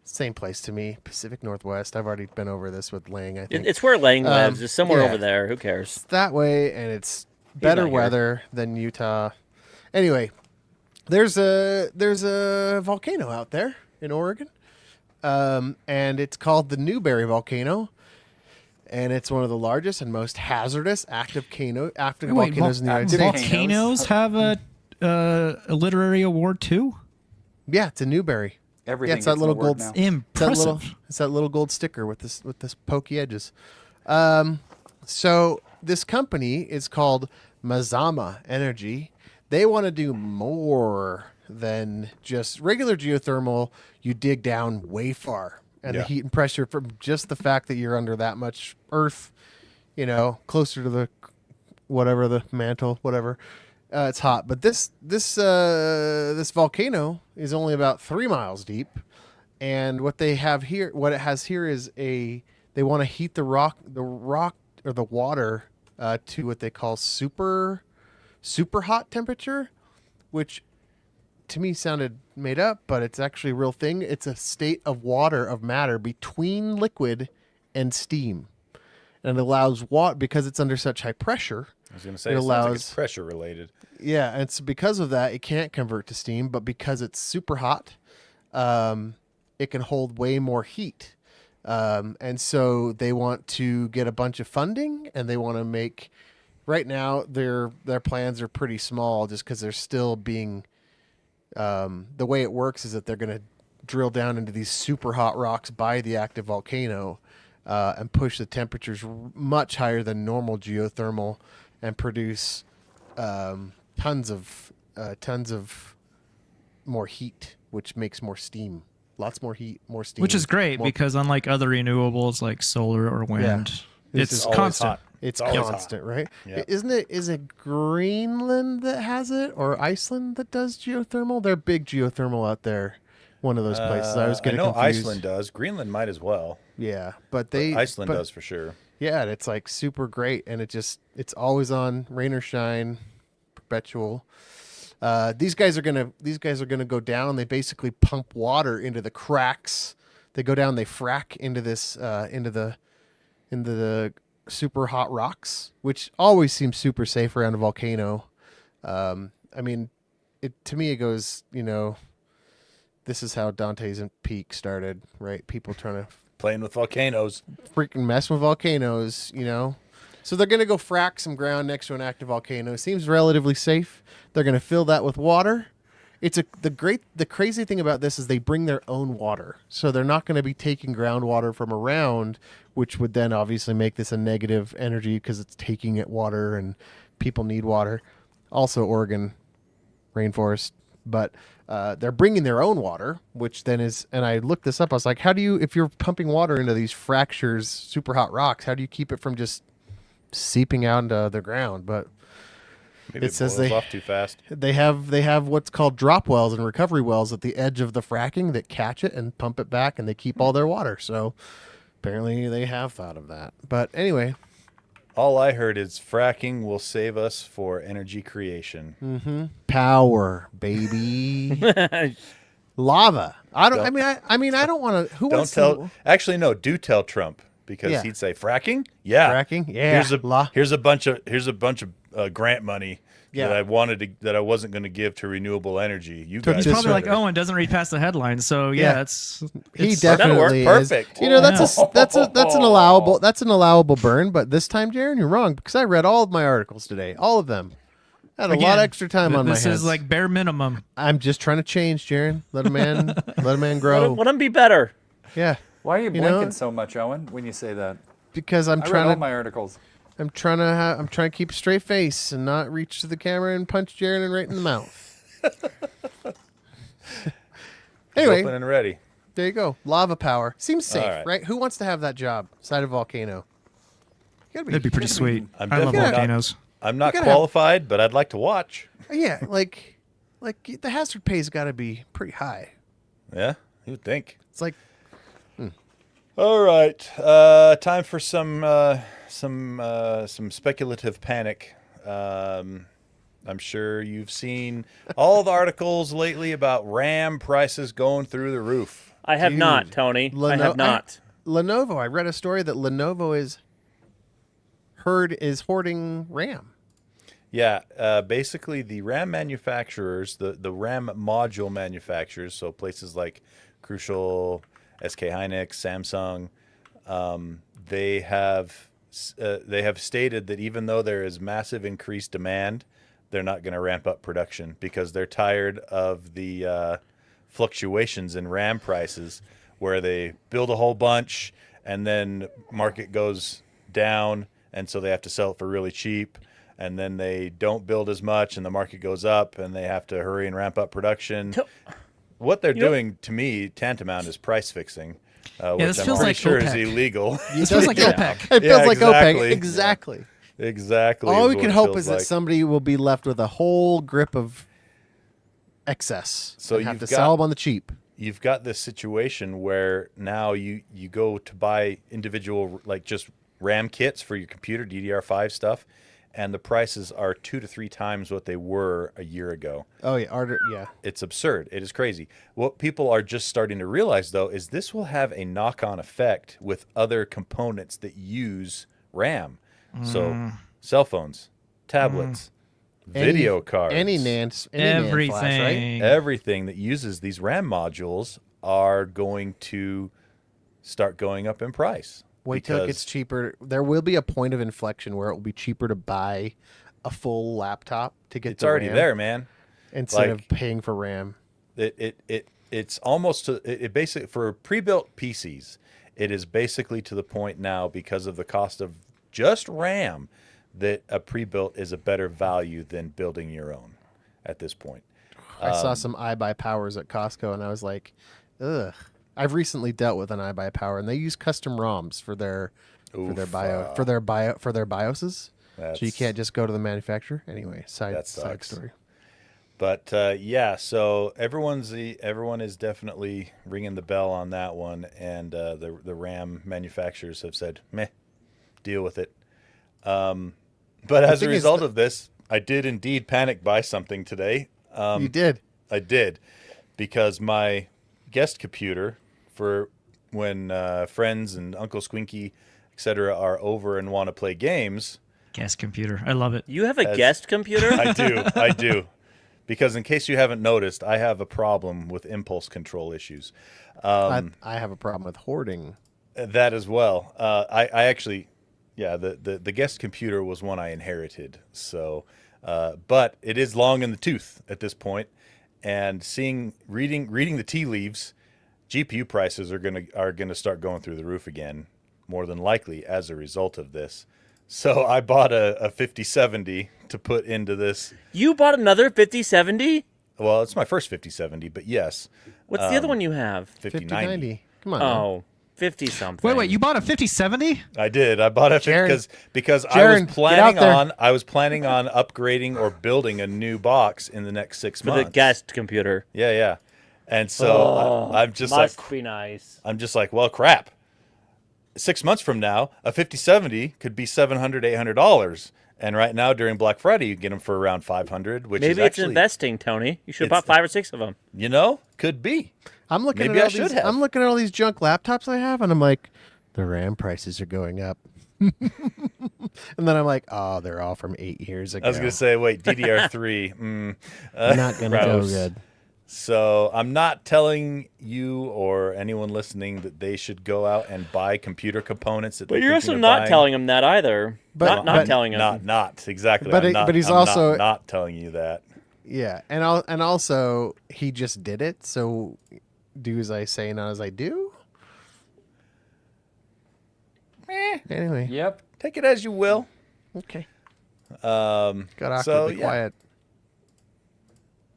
Same place to me, Pacific Northwest. I've already been over this with Lang, I think. It's where Lang lives. It's somewhere yeah. over there. Who cares? It's that way, and it's better not here. weather than Utah. Anyway, there's a volcano out there in Oregon, and it's called the Newberry volcano, and it's one of the largest and most hazardous active volcanoes in the United States. Volcanoes have a literary award too. Yeah, it's a Newberry. Everything it's that gets little an award gold- now. Impressive. It's that little gold sticker with this pokey edges. So this company is called Mazama Energy. They want to do more than just regular geothermal. You dig down way far, and the Yeah. heat and pressure from just the fact that you're under that much earth, closer to the whatever the mantle, whatever. It's hot, but this volcano is only about 3 miles deep, and what it has here is they want to heat the rock or the water to what they call super hot temperature, which to me sounded made up, but it's actually a real thing. It's a state of matter between liquid and steam, and it allows water because it's under such high pressure. I was going to say, It it sounds like allows- it's pressure related. Yeah, and it's because of that it can't convert to steam, but because it's super hot, it can hold way more heat. And so they want to get a bunch of funding, and they want to make. Right now, their plans are pretty small, just because they're still being. The way it works is that they're going to drill down into these super hot rocks by the active volcano, and push the temperatures much higher than normal geothermal, and produce tons of more heat, which makes more steam. Lots more heat, more steam. Which is great more- because unlike other renewables like solar or wind, This it's is always constant. hot. It's always hot. constant, right? Yeah. Is it Greenland that has it, or Iceland that does geothermal? They're big geothermal out there. One of those places. I was I getting know confused. Iceland does. Greenland might as well. Yeah, but Iceland but- does for sure. Yeah, and it's like super great, and it's always on, rain or shine, perpetual. These guys are gonna go down. They basically pump water into the cracks. They go down. They frack into this into the super hot rocks, which always seems super safe around a volcano. I mean, to me it goes. This is how Dante's Peak started, right? People trying to Playing with volcanoes. freaking mess with volcanoes, So they're going to go frack some ground next to an active volcano. Seems relatively safe. They're going to fill that with water. The crazy thing about this is they bring their own water. So they're not going to be taking groundwater from around, which would then obviously make this a negative energy because it's taking it water and people need water. Also Oregon rainforest, but they're bringing their own water, which then is, and I looked this up. I was like, if you're pumping water into these fractures, super hot rocks, how do you keep it from just seeping out into the ground? But Maybe It says boils they- off too fast. they have what's called drop wells and recovery wells at the edge of the fracking that catch it and pump it back, and they keep all their water. So apparently they have thought of that. But anyway, All I heard is fracking will save us for energy creation. power, baby, lava. I don't want to. Who Don't wants tell. to? Actually, no. Do tell Trump because Yeah. he'd say fracking. Yeah, Fracking? Yeah. Here's a bunch of grant money Yeah. that I wasn't going to give to renewable energy. You Took guys He's just probably like, better. Owen doesn't read past the headlines, so Yeah. it's He it's- definitely work. is. Perfect. You know, that's an allowable burn, but this time, Jaron, you're wrong because I read all of my articles today, all of them. I had a lot Again, of extra time on my hands. This is like bare minimum. I'm just trying to change, Jaron. Let a man grow. Let him be better. Yeah, Why are you You know- blinking so much, Owen, when you say that? because I'm I read all trying to my articles. I'm trying to keep a straight face and not reach to the camera and punch Jaron right in the mouth. Anyway, Open and ready. there you go. Lava power seems safe, All right. right? Who wants to have that job? Side a volcano. You gotta be- That'd be pretty sweet. I'm I love definitely not- volcanoes. I'm not gotta have- qualified, but I'd like to watch. Yeah, like the hazard pay's got to be pretty high. Yeah, you'd think. It's like All right, time for some speculative panic. I'm sure you've seen all the articles lately about RAM prices going through the roof. I have Dude, not, Tony. I have not. Lenovo. I read a story that Lenovo is hoarding RAM. Yeah, basically the RAM manufacturers, the RAM module manufacturers, so places like Crucial, SK Hynix, Samsung, they have stated that even though there is massive increased demand, they're not going to ramp up production because they're tired of the fluctuations in RAM prices, where they build a whole bunch and then market goes down, and so they have to sell it for really cheap. And then they don't build as much, and the market goes up, and they have to hurry and ramp up production. What they're doing, to me, tantamount is price fixing, which this I'm feels pretty like sure is OPEC. illegal. This feels like OPEC. It feels Yeah, like exactly. OPEC. Exactly. Exactly. All is we what can it hope feels is that like. somebody will be left with a whole grip of excess. So and have you've to got- sell them on the cheap. You've got this situation where now you go to buy individual, like just RAM kits for your computer, DDR5 stuff, and the prices are 2 to 3 times what they were a year ago. Oh yeah, yeah. It's absurd. It is crazy. What people are just starting to realize, though, is this will have a knock-on effect with other components that use RAM. So cell phones, tablets, video cards, any NAND, NAND flash, right? Everything. everything that uses these RAM modules are going to start going up in price. Wait till it because gets cheaper. There will be a point of inflection where it will be cheaper to buy a full laptop to get it's the already RAM there, man. instead of Like- paying for RAM. It's almost it basically for pre-built PCs. It is basically to the point now because of the cost of just RAM that a pre-built is a better value than building your own at this point. I saw some iBuyPowers at Costco, and I was like, ugh. I've recently dealt with an iBuyPower, and they use custom ROMs for their BIOSes. So you That's- can't just go to the manufacturer. Anyway, side That sucks. story. But yeah, so everyone is definitely ringing the bell on that one, and the RAM manufacturers have said, "Meh, deal with it." But as a thing is result of this, I did indeed panic buy something today. You did. I did, because my guest computer for when friends and Uncle Squinky, etc., are over and want to play games. Guest computer. I love it. You have a As- guest computer? I do. Because in case you haven't noticed, I have a problem with impulse control issues. I have a problem with hoarding. That as well. I actually, yeah, the guest computer was one I inherited. So, but it is long in the tooth at this point, and reading the tea leaves, GPU prices are gonna start going through the roof again, more than likely as a result of this. So I bought a 5070 to put into this. You bought another 5070? Well, it's my first 5070, but yes, What's the other one you have? 5090. 5090. Come on. man. Oh, 50 something. Wait, you bought a 5070? I did. I bought a Jaron- because Jaron, get out I was planning on upgrading or building a new box in the next 6 For months. the guest computer. Yeah. And so I'm just like, Must be nice. well, crap. 6 months from now, a 5070 could be $700, $800. And right now during Black Friday, you get them for around 500, which is Maybe it's actually, investing, Tony. You should have It's- bought 5 or 6 of them. could be. I'm looking Maybe at I all should these. have. I'm looking at all these junk laptops I have, and I'm like, the RAM prices are going up. And then I'm like, oh, they're all from 8 years ago. I was gonna say, wait, DDR3. Not gonna go gross. good. So I'm not telling you or anyone listening that they should go out and buy computer components. That But they're you're thinking also of not buying. telling him that either. But- Not but- telling him. Not exactly. But I'm he's I'm also- not telling you that. Yeah, and also he just did it. So do as I say, not as I do. Anyway, Yep. Take it as you will. okay. Um, Got so, awkwardly yeah. quiet.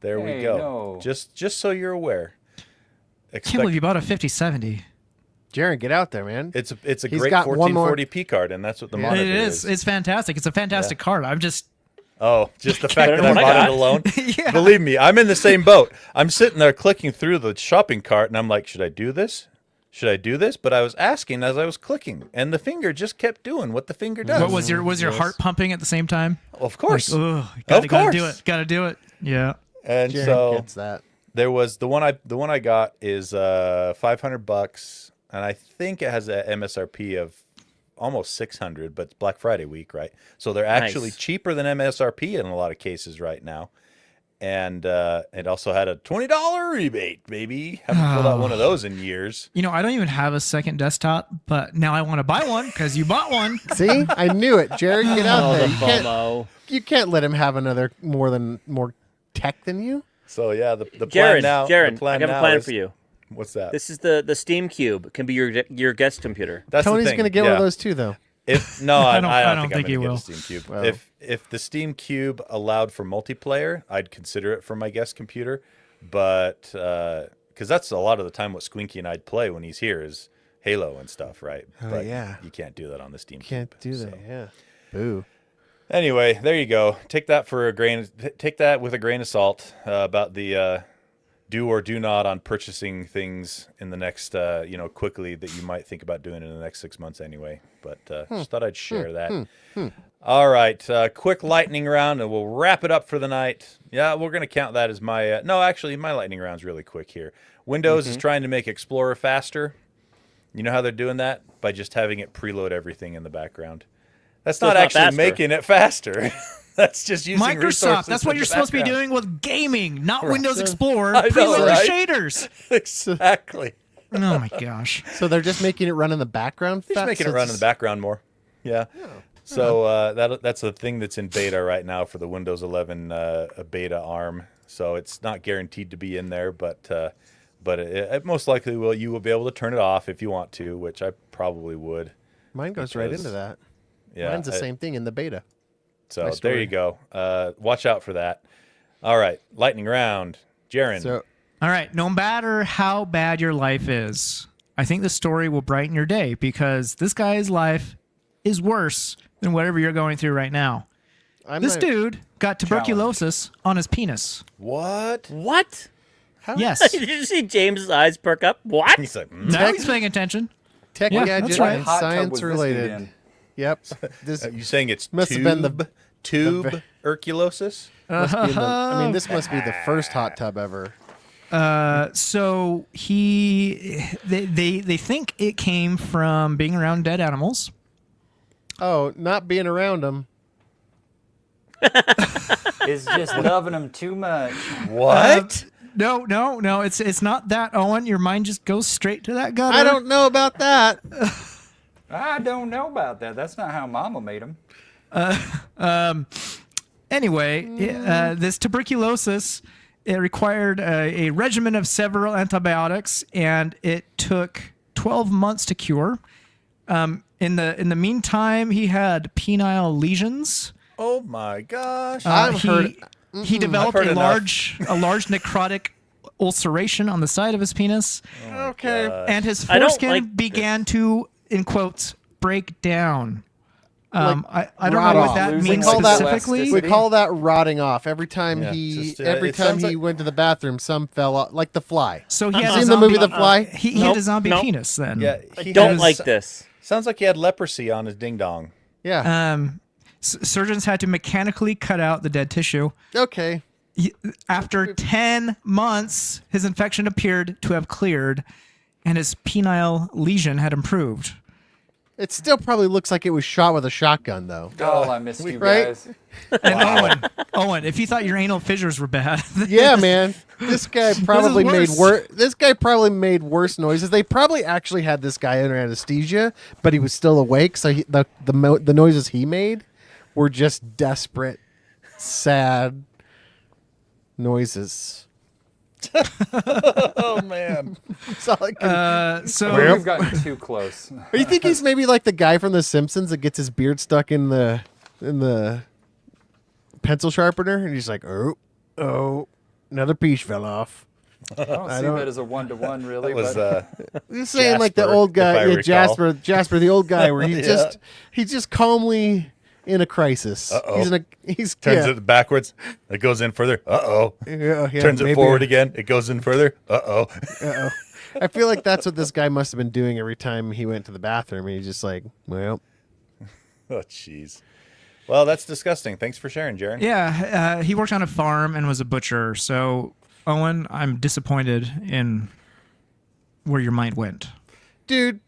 There we Hey, go. no. Just so you're aware. Can't believe you bought a 5070. Jaron, get out there, man. It's a He's great got one more- 1440p card, and that's what the Yeah. monitor It is. It's fantastic. It's a fantastic card. I'm just. Oh, just the fact Better that I than what I bought it got. alone. Yeah. Believe me, I'm in the same boat. I'm sitting there clicking through the shopping cart, and I'm like, should I do this? Should I do this? But I was asking as I was clicking, and the finger just kept doing what the finger does. What was your heart pumping at the same time? Of course. Oh, Of gotta do course. it. Gotta do it. Yeah. And Jaron so gets that. there was the one I got is $500, and I think it has a MSRP of almost 600, but it's Black Friday week, right? So they're actually Nice. cheaper than MSRP in a lot of cases right now. And it also had a $20 rebate, baby. Haven't filled out one of those in years. You know, I don't even have a second desktop, but now I want to buy one because you bought one. See, I knew it. Jared, get out Oh, there. the You can't, FOMO. you can't let him have another more tech than you. So yeah, the plan Jaron, now. Jaron, the plan I have a now plan is- for you. What's that? This is the Steam Cube. It can be your guest computer. That's the Tony's thing, gonna get one yeah. of those too, though. If no, I don't think he I'm gonna will. get a Steam Cube. Well. If the Steam Cube allowed for multiplayer, I'd consider it for my guest computer. But because that's a lot of the time what Squinky and I'd play when he's here is Halo and stuff, right? Oh, But yeah. you can't do that on the Steam Can't Cube. do that. so. Yeah. Boo. Anyway, there you go. Take that with a grain of salt about the do or do not on purchasing things in the next quickly that you might think about doing in the next 6 months anyway. But just thought I'd share that. All right, quick lightning round, and we'll wrap it up for the night. Yeah, we're gonna count that as my no. Actually, my lightning round's really quick here. Windows is trying to make Explorer faster. You know how they're doing that? By just having it preload everything in the background. That's So not it's not actually faster. making it faster. That's just using Microsoft. resources That's what in you're the supposed to be background. doing with gaming, not Windows Explorer. I know, Preload right? the shaders. Exactly. Oh my gosh. So they're just making it run in the background. Just making it run in the background more. Yeah. So that's a thing that's in beta right now for the Windows 11 beta ARM. So it's not guaranteed to be in there, but it most likely will. You will be able to turn it off if you want to, which I probably would. Mine goes right because- into that. Yeah. Mine's the same thing in the beta. So my there story. you go. Watch out for that. All right, lightning round. Jaron. So All right. No matter how bad your life is, I think the story will brighten your day because this guy's life is worse than whatever you're going through right now. I'm This not- dude got tuberculosis on his penis. what? What? Yes. Did you see James's eyes perk up? What? He's like, Now he's paying attention. tech Yeah, gadget that's right. and Hot tub was science this dude related. in? Yep. This you saying it's Must have been the- tuberculosis? must be in the, I mean, this must be the first hot tub ever. So they think it came from being around dead animals. Oh, not being around them. Is just loving him too much. What? No. It's not that, Owen. Your mind just goes straight to that gutter. I don't know about that. I don't know about that. That's not how Mama made him. Anyway, this tuberculosis, it required a regimen of several antibiotics, and it took 12 months to cure. In the meantime, he had penile lesions. Oh my gosh. He developed I've heard a enough. large necrotic ulceration on the side of his penis, Okay. and his I don't foreskin like began to, in quotes, break down. I don't rot know what off. that Losing means all that specifically. We elasticity. call that rotting off. Every time Yeah, he, just, every it time sounds he like- went to the bathroom, some fell off, like The Fly. So he had a Seen the zombie, movie The Fly? He had a Nope, zombie nope. penis then. Yeah, I he don't has- like this. Sounds like he had leprosy on his ding dong. Yeah. Surgeons had to mechanically cut out the dead tissue. Okay. After 10 months, his infection appeared to have cleared, and his penile lesion had improved. It still probably looks like it was shot with a shotgun, though. Oh, I missed you right? guys. And Owen, if you thought your anal fissures were bad, Yeah, man. This guy probably made worse. This guy probably made worse noises. They probably actually had this guy under anesthesia, but he was still awake. So the noises he made were just desperate, sad noises. Oh man. That's all I can. so We've gotten too close. Or you think he's maybe like the guy from The Simpsons that gets his beard stuck in the pencil sharpener, and he's like, oh, another piece fell off. I don't see that as a 1-to-1, really. That was but You're saying like the Jasper, old if guy, I yeah, recall. Jasper, the old guy, where he's Yeah. he's just calmly in a crisis. Uh-oh. He's Turns yeah. it backwards. It goes in further. Uh-oh. Yeah, Turns it maybe- forward again. It goes in further. Uh-oh. Uh-oh. I feel like that's what this guy must have been doing every time he went to the bathroom. He's just like, well, Oh, jeez. Well, that's disgusting. Thanks for sharing, Jaron. yeah, he worked on a farm and was a butcher. So, Owen, I'm disappointed in where your mind went. dude,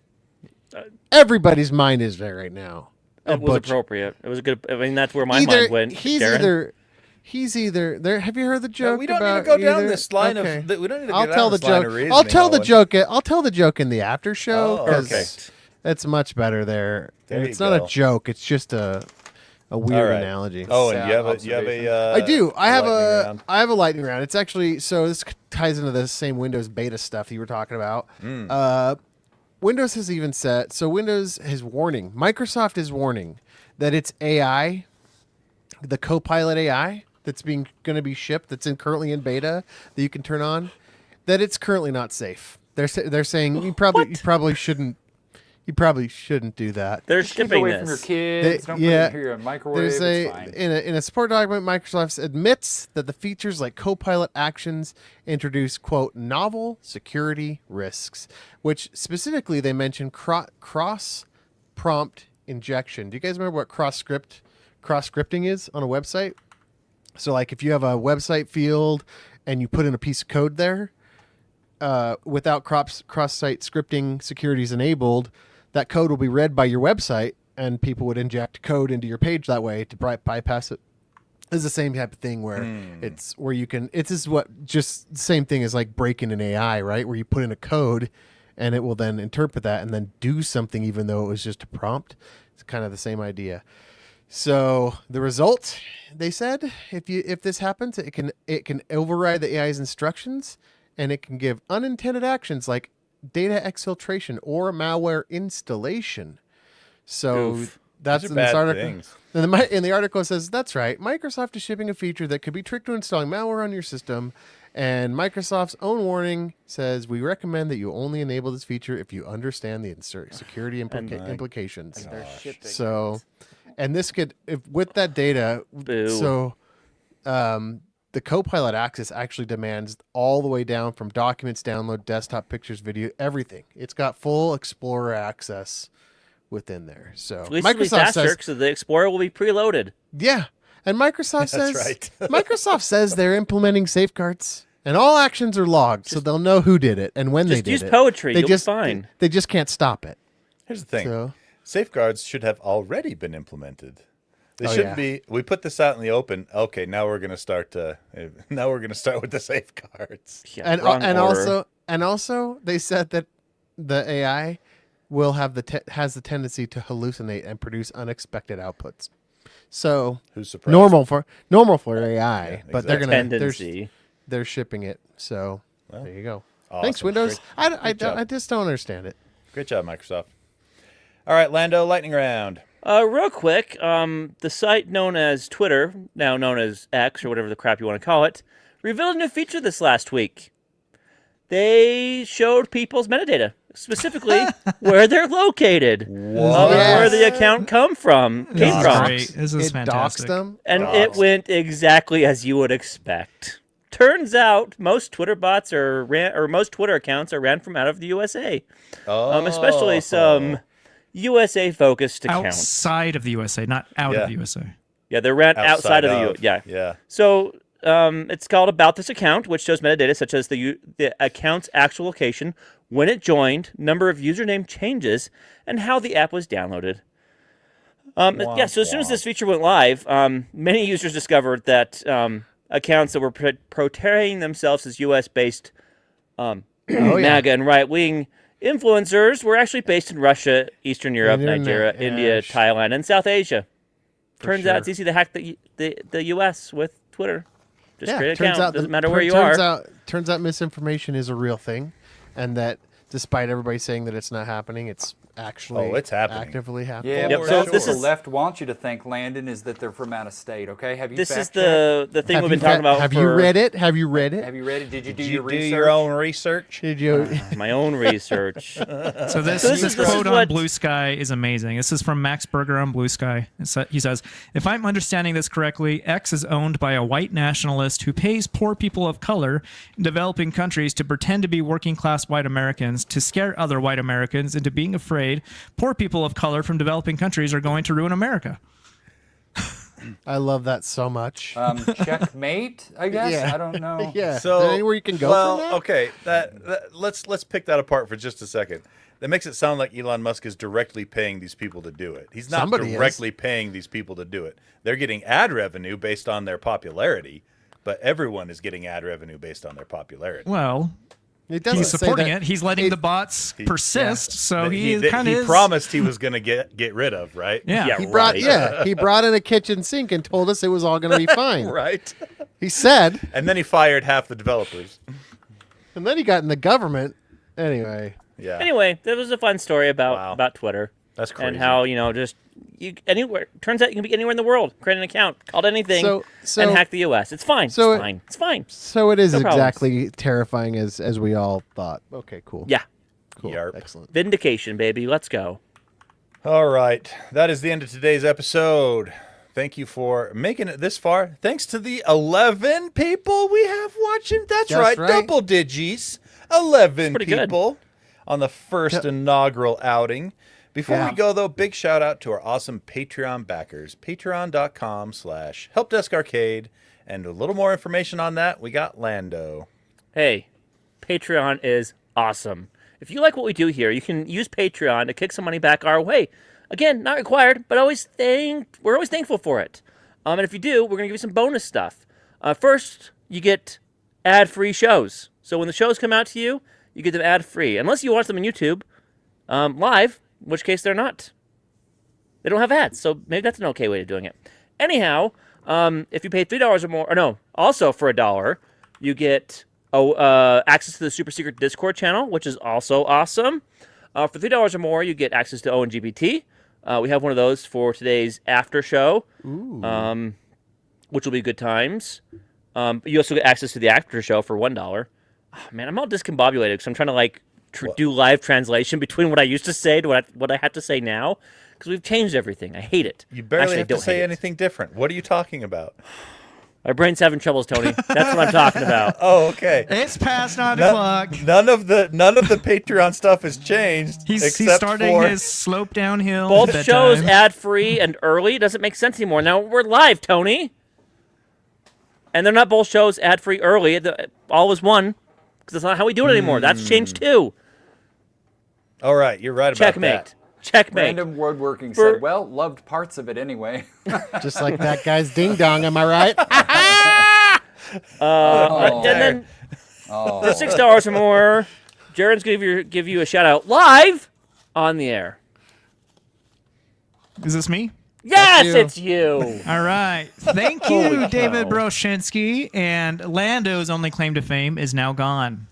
everybody's mind is there right now. It was appropriate. It was a good. I mean, that's where my mind went. Darren. He's either there. Have you heard the joke? we don't about need to go down either- this line Okay. of. We don't need to I'll go tell down the this line joke. of reasoning, I'll tell the Owen. joke. I'll tell the joke in the after show. Oh, 'cause perfect. It's much better there. There It's you not go. a joke. It's just a All weird right. analogy. Oh, and Sad you have a. observation. I do. I have lightning a. round. I have a lightning round. It's actually so. This ties into the same Windows beta stuff you were talking about. Windows has even said so. Windows is warning. Microsoft is warning that its AI, the Copilot AI that's going to be shipped, that's currently in beta that you can turn on, that it's currently not safe. They're saying you probably shouldn't do that. They're keep shipping away this. from your kids. Don't put it in your microwave. There's It's fine. in a support document, Microsoft admits that the features like Copilot Actions introduce quote novel security risks, which specifically they mention cross prompt injection. Do you guys remember what cross scripting is on a website? So like if you have a website field and you put in a piece of code there, without cross-site scripting securities enabled, that code will be read by your website, and people would inject code into your page that way to bypass it. It's the same type of thing where it's where you can. It's just the same thing as like breaking an AI, right? Where you put in a code, and it will then interpret that and then do something, even though it was just a prompt. It's kind of the same idea. So the result, they said, if this happens, it can override the AI's instructions, and it can give unintended actions like data exfiltration or malware installation. So Oof. that's These are in this bad article. things. In the article it says, that's right, Microsoft is shipping a feature that could be tricked to installing malware on your system, and Microsoft's own warning says, we recommend that you only enable this feature if you understand the security implications. They're shipping. So, and this could, with that data, Boo. so the Copilot Access actually demands all the way down from documents, download, desktop pictures, video, everything. It's got full Explorer access within there. So At least it'll be faster because the Explorer will be preloaded. yeah, and Microsoft says right. Microsoft says they're implementing safeguards, and all actions are logged, so they'll know who did it and when they Just did use it. poetry. They You'll just be fine. They just can't stop it. Here's the thing. So Safeguards should have already been implemented. They Oh, shouldn't yeah. be. We put this out in the open. Okay, now we're gonna start. Now we're gonna start with the safeguards. Yeah, and wrong order. also they said that the AI will have has the tendency to hallucinate and produce unexpected outputs. So Who's surprised? normal for AI, Yeah, but they're exactly. gonna tendency. they're shipping it. So there you go. Awesome. Thanks, Windows. Great job. I just don't understand it. Great job, Microsoft. All right, Lando, lightning round. Real quick, the site known as Twitter, now known as X or whatever the crap you want to call it, revealed a new feature this last week. They showed people's metadata, specifically where they're located, where the account came from, This is Doxed. great. This is It fantastic. doxed them. and it went exactly as you would expect. Turns out most Twitter bots or most Twitter accounts are ran from out of the USA, especially some USA-focused accounts. Outside of the USA, not out Yeah. of the USA. Yeah, they're ran outside of the U. Yeah. Yeah. So it's called About This Account, which shows metadata such as the account's actual location, when it joined, number of username changes, and how the app was downloaded. So as soon as this feature went live, many users discovered that accounts that were portraying themselves as U.S.-based MAGA and right-wing influencers were actually based in Russia, Eastern Europe, Nigeria, India, Thailand, and South Asia. Turns out it's easy to hack the U.S. with Twitter. Just create an account. Doesn't matter where you are. Turns out misinformation is a real thing, and that despite everybody saying that it's not happening, it's actually it's happening. actively happening. Yeah, Yep. well, So that's this what is- the left wants you to think, Landon, is that they're from out of state. Okay, have you? This is fact-checked? the thing we've been talking about. Have you read it? Have you read it? Have you read it? Did you do Did your you do research? your own research? Did you? My own research. So this is quote on what- Blue Sky is amazing. This is from Max Berger on Blue Sky. He says, "If I'm understanding this correctly, X is owned by a white nationalist who pays poor people of color in developing countries to pretend to be working class white Americans to scare other white Americans into being afraid poor people of color from developing countries are going to ruin America." I love that so much. Checkmate, I guess. Yeah. I don't know. Yeah. So Is there anywhere you can go well, from that? okay, let's pick that apart for just a second. That makes it sound like Elon Musk is directly paying these people to do it. He's not Somebody directly paying these people to do it. They're getting ad revenue based on their popularity, but everyone is getting ad revenue based on their popularity. Well, It doesn't he's say supporting that- it. He's letting the bots persist. So That he kind he of promised he was going to get rid of, right? Yeah. He brought Right. he brought in a kitchen sink and told us it was all going to be fine. Right. He said, And then he fired half the developers. and then he got in the government. Anyway, Yeah. Anyway, that was a fun story Wow. about Twitter. That's crazy. And how, just anywhere. Turns out you can be anywhere in the world, create an account, called anything, So- and hack the U.S. It's fine. so it's fine. It's fine. so it is No problems. exactly terrifying as we all thought. Okay, cool. Yeah. cool. Yarp. Excellent. Vindication, baby. Let's go. All right. That is the end of today's episode. Thank you for making it this far. Thanks to the 11 people we have watching. That's right. Double digits. 11 pretty good. people on the first inaugural outing. Before Yeah. we go, though, big shout out to our awesome Patreon backers. Patreon.com/HelpDeskArcade. And a little more information on that, we got Lando. Hey, Patreon is awesome. If you like what we do here, you can use Patreon to kick some money back our way. Again, not required, but we're always thankful for it. And if you do, we're going to give you some bonus stuff. First, you get ad-free shows. So when the shows come out to you, you get them ad-free. Unless you watch them on YouTube live, in which case they're not. They don't have ads, so maybe that's an okay way of doing it. Anyhow, if you pay $3 or more, or no, also for $1, you get access to the super secret Discord channel, which is also awesome. For $3 or more, you get access to ONGBT. We have one of those for today's after show, which will be good times. You also get access to the after show for $1. Oh, man, I'm all discombobulated because I'm trying to do live translation between what I used to say to what I have to say now, because we've changed everything. I hate it. You barely Actually, I have to don't say hate it. anything different. What are you talking about? My brain's having troubles, Tony. That's what I'm talking about. Oh, okay. it's past 9 o'clock. None of the Patreon stuff has changed. He's except starting for, his slope downhill. Both at shows bedtime. ad-free and early doesn't make sense anymore. Now we're live, Tony. And they're not both shows ad-free early. All was one, because that's not how we do it anymore. That's changed too. All right, you're right about Checkmate. that. Checkmate. Random Woodworking For- said, well, loved parts of it anyway. Just like that guy's ding dong. Am I right? And then for $6 or more, Jaren's gonna give you a shout out live on the air. Is this me? Yes, you. it's you. All right. Thank you, David Broshinsky. And Lando's only claim to fame is now gone.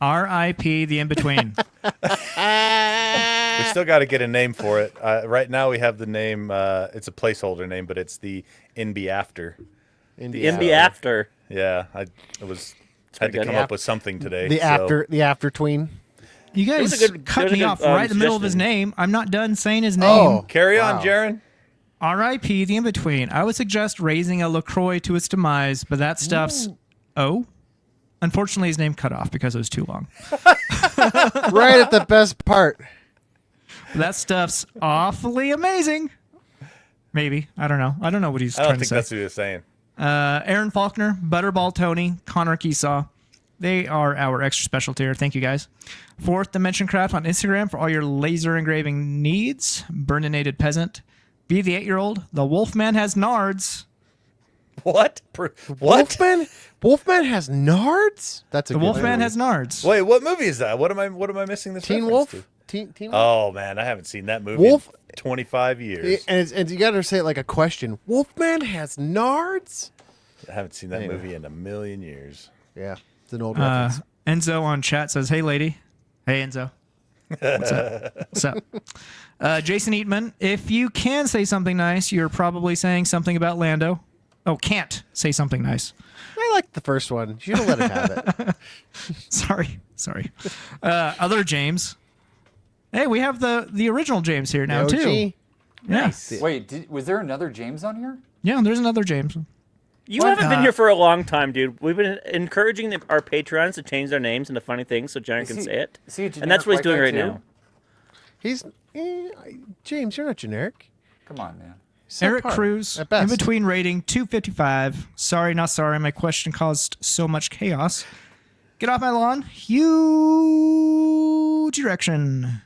R.I.P. the in-between. We still got to get a name for it. Right now, we have the name. It's a placeholder name, but it's the NB After. Indeed. In the after. Yeah, I had to good. come up with something today. The so- after tween. You guys was a good- cut that was a me good, off right in the middle of his suggestion. name. I'm not done saying his name. Oh. Carry on, Wow. Jaren. R.I.P. the in-between. I would suggest raising a LaCroix to its demise, but that stuff's... Oh? Unfortunately, his name cut off because it was too long. Right at the best part. That stuff's awfully amazing. Maybe. I don't know. I don't know what he's I don't trying to think say. that's what he was saying. Aaron Faulkner, Butterball Tony, Connor Keesaw. They are our extra special tier. Thank you, guys. Fourth Dimension Craft on Instagram for all your laser engraving needs. Burninated Peasant. Be the 8-year-old. The Wolfman has nards. What? What? Wolfman has nards? That's a The good Wolfman movie. has nards. Wait, what movie is that? What am I missing this Teen reference Wolf? to? Teen Wolf? Oh man, I haven't seen that movie Wolf- in 25 years. And you got to say it like a question. Wolfman has nards? I haven't seen that movie in a million years. Yeah, it's an old reference. Enzo on chat says, "Hey, lady." Hey, Enzo. What's up? What's up? Jason Eatman, if you can say something nice, you're probably saying something about Lando. Oh, can't say something nice. I like the first one. You should have let him have it. Sorry. Other James. Hey, we have the original James here now The OG. too. Yeah, Wait, was there another James on here? yeah. There's another James. You haven't been here for a long time, dude. We've been encouraging our Patreons to change their names into funny things so Jared can say it. Is he a And that's what he's doing generic right white now. He's James. You're not generic. Come on, man. Eric Subpar, Cruz, at best. in between rating 255. Sorry, not sorry. My question caused so much chaos. Get off my lawn. Huge erection.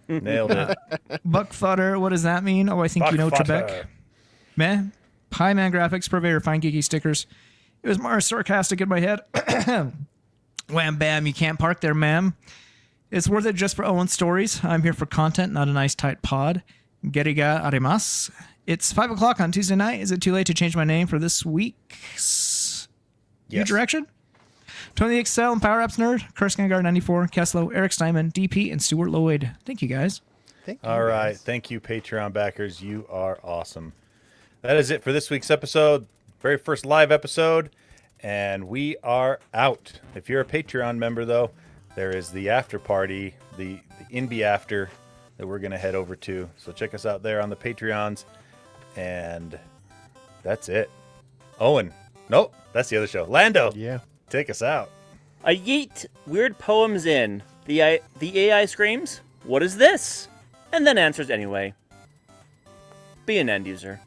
Nailed it. Buck fodder. What does that mean? Oh, I think you know Trebek. Man. Pie Man Graphics, purveyor of fine geeky stickers. It was more sarcastic in my head. Wham bam, you can't park there, ma'am. It's worth it just for Owen's stories. I'm here for content, not a nice tight pod. Geriga arimasu. It's 5 o'clock on Tuesday night. Is it too late to change my name for this week's New Direction? Tony the Excel and Power Apps Nerd, Curse Gengar 94, Keslo, Eric Steinman, DP, and Stuart Lloyd. Thank you, guys. Thank you, All right. guys. Thank you, Patreon backers. You are awesome. That is it for this week's episode. Very first live episode. And we are out. If you're a Patreon member, though, there is the after party, the Inby after that we're going to head over to. So check us out there on the Patreons. And that's it. Owen. Nope. That's the other show. Lando. Yeah. Take us out. I yeet weird poems in. The AI screams, "What is this?" And then answers anyway. Be an end user.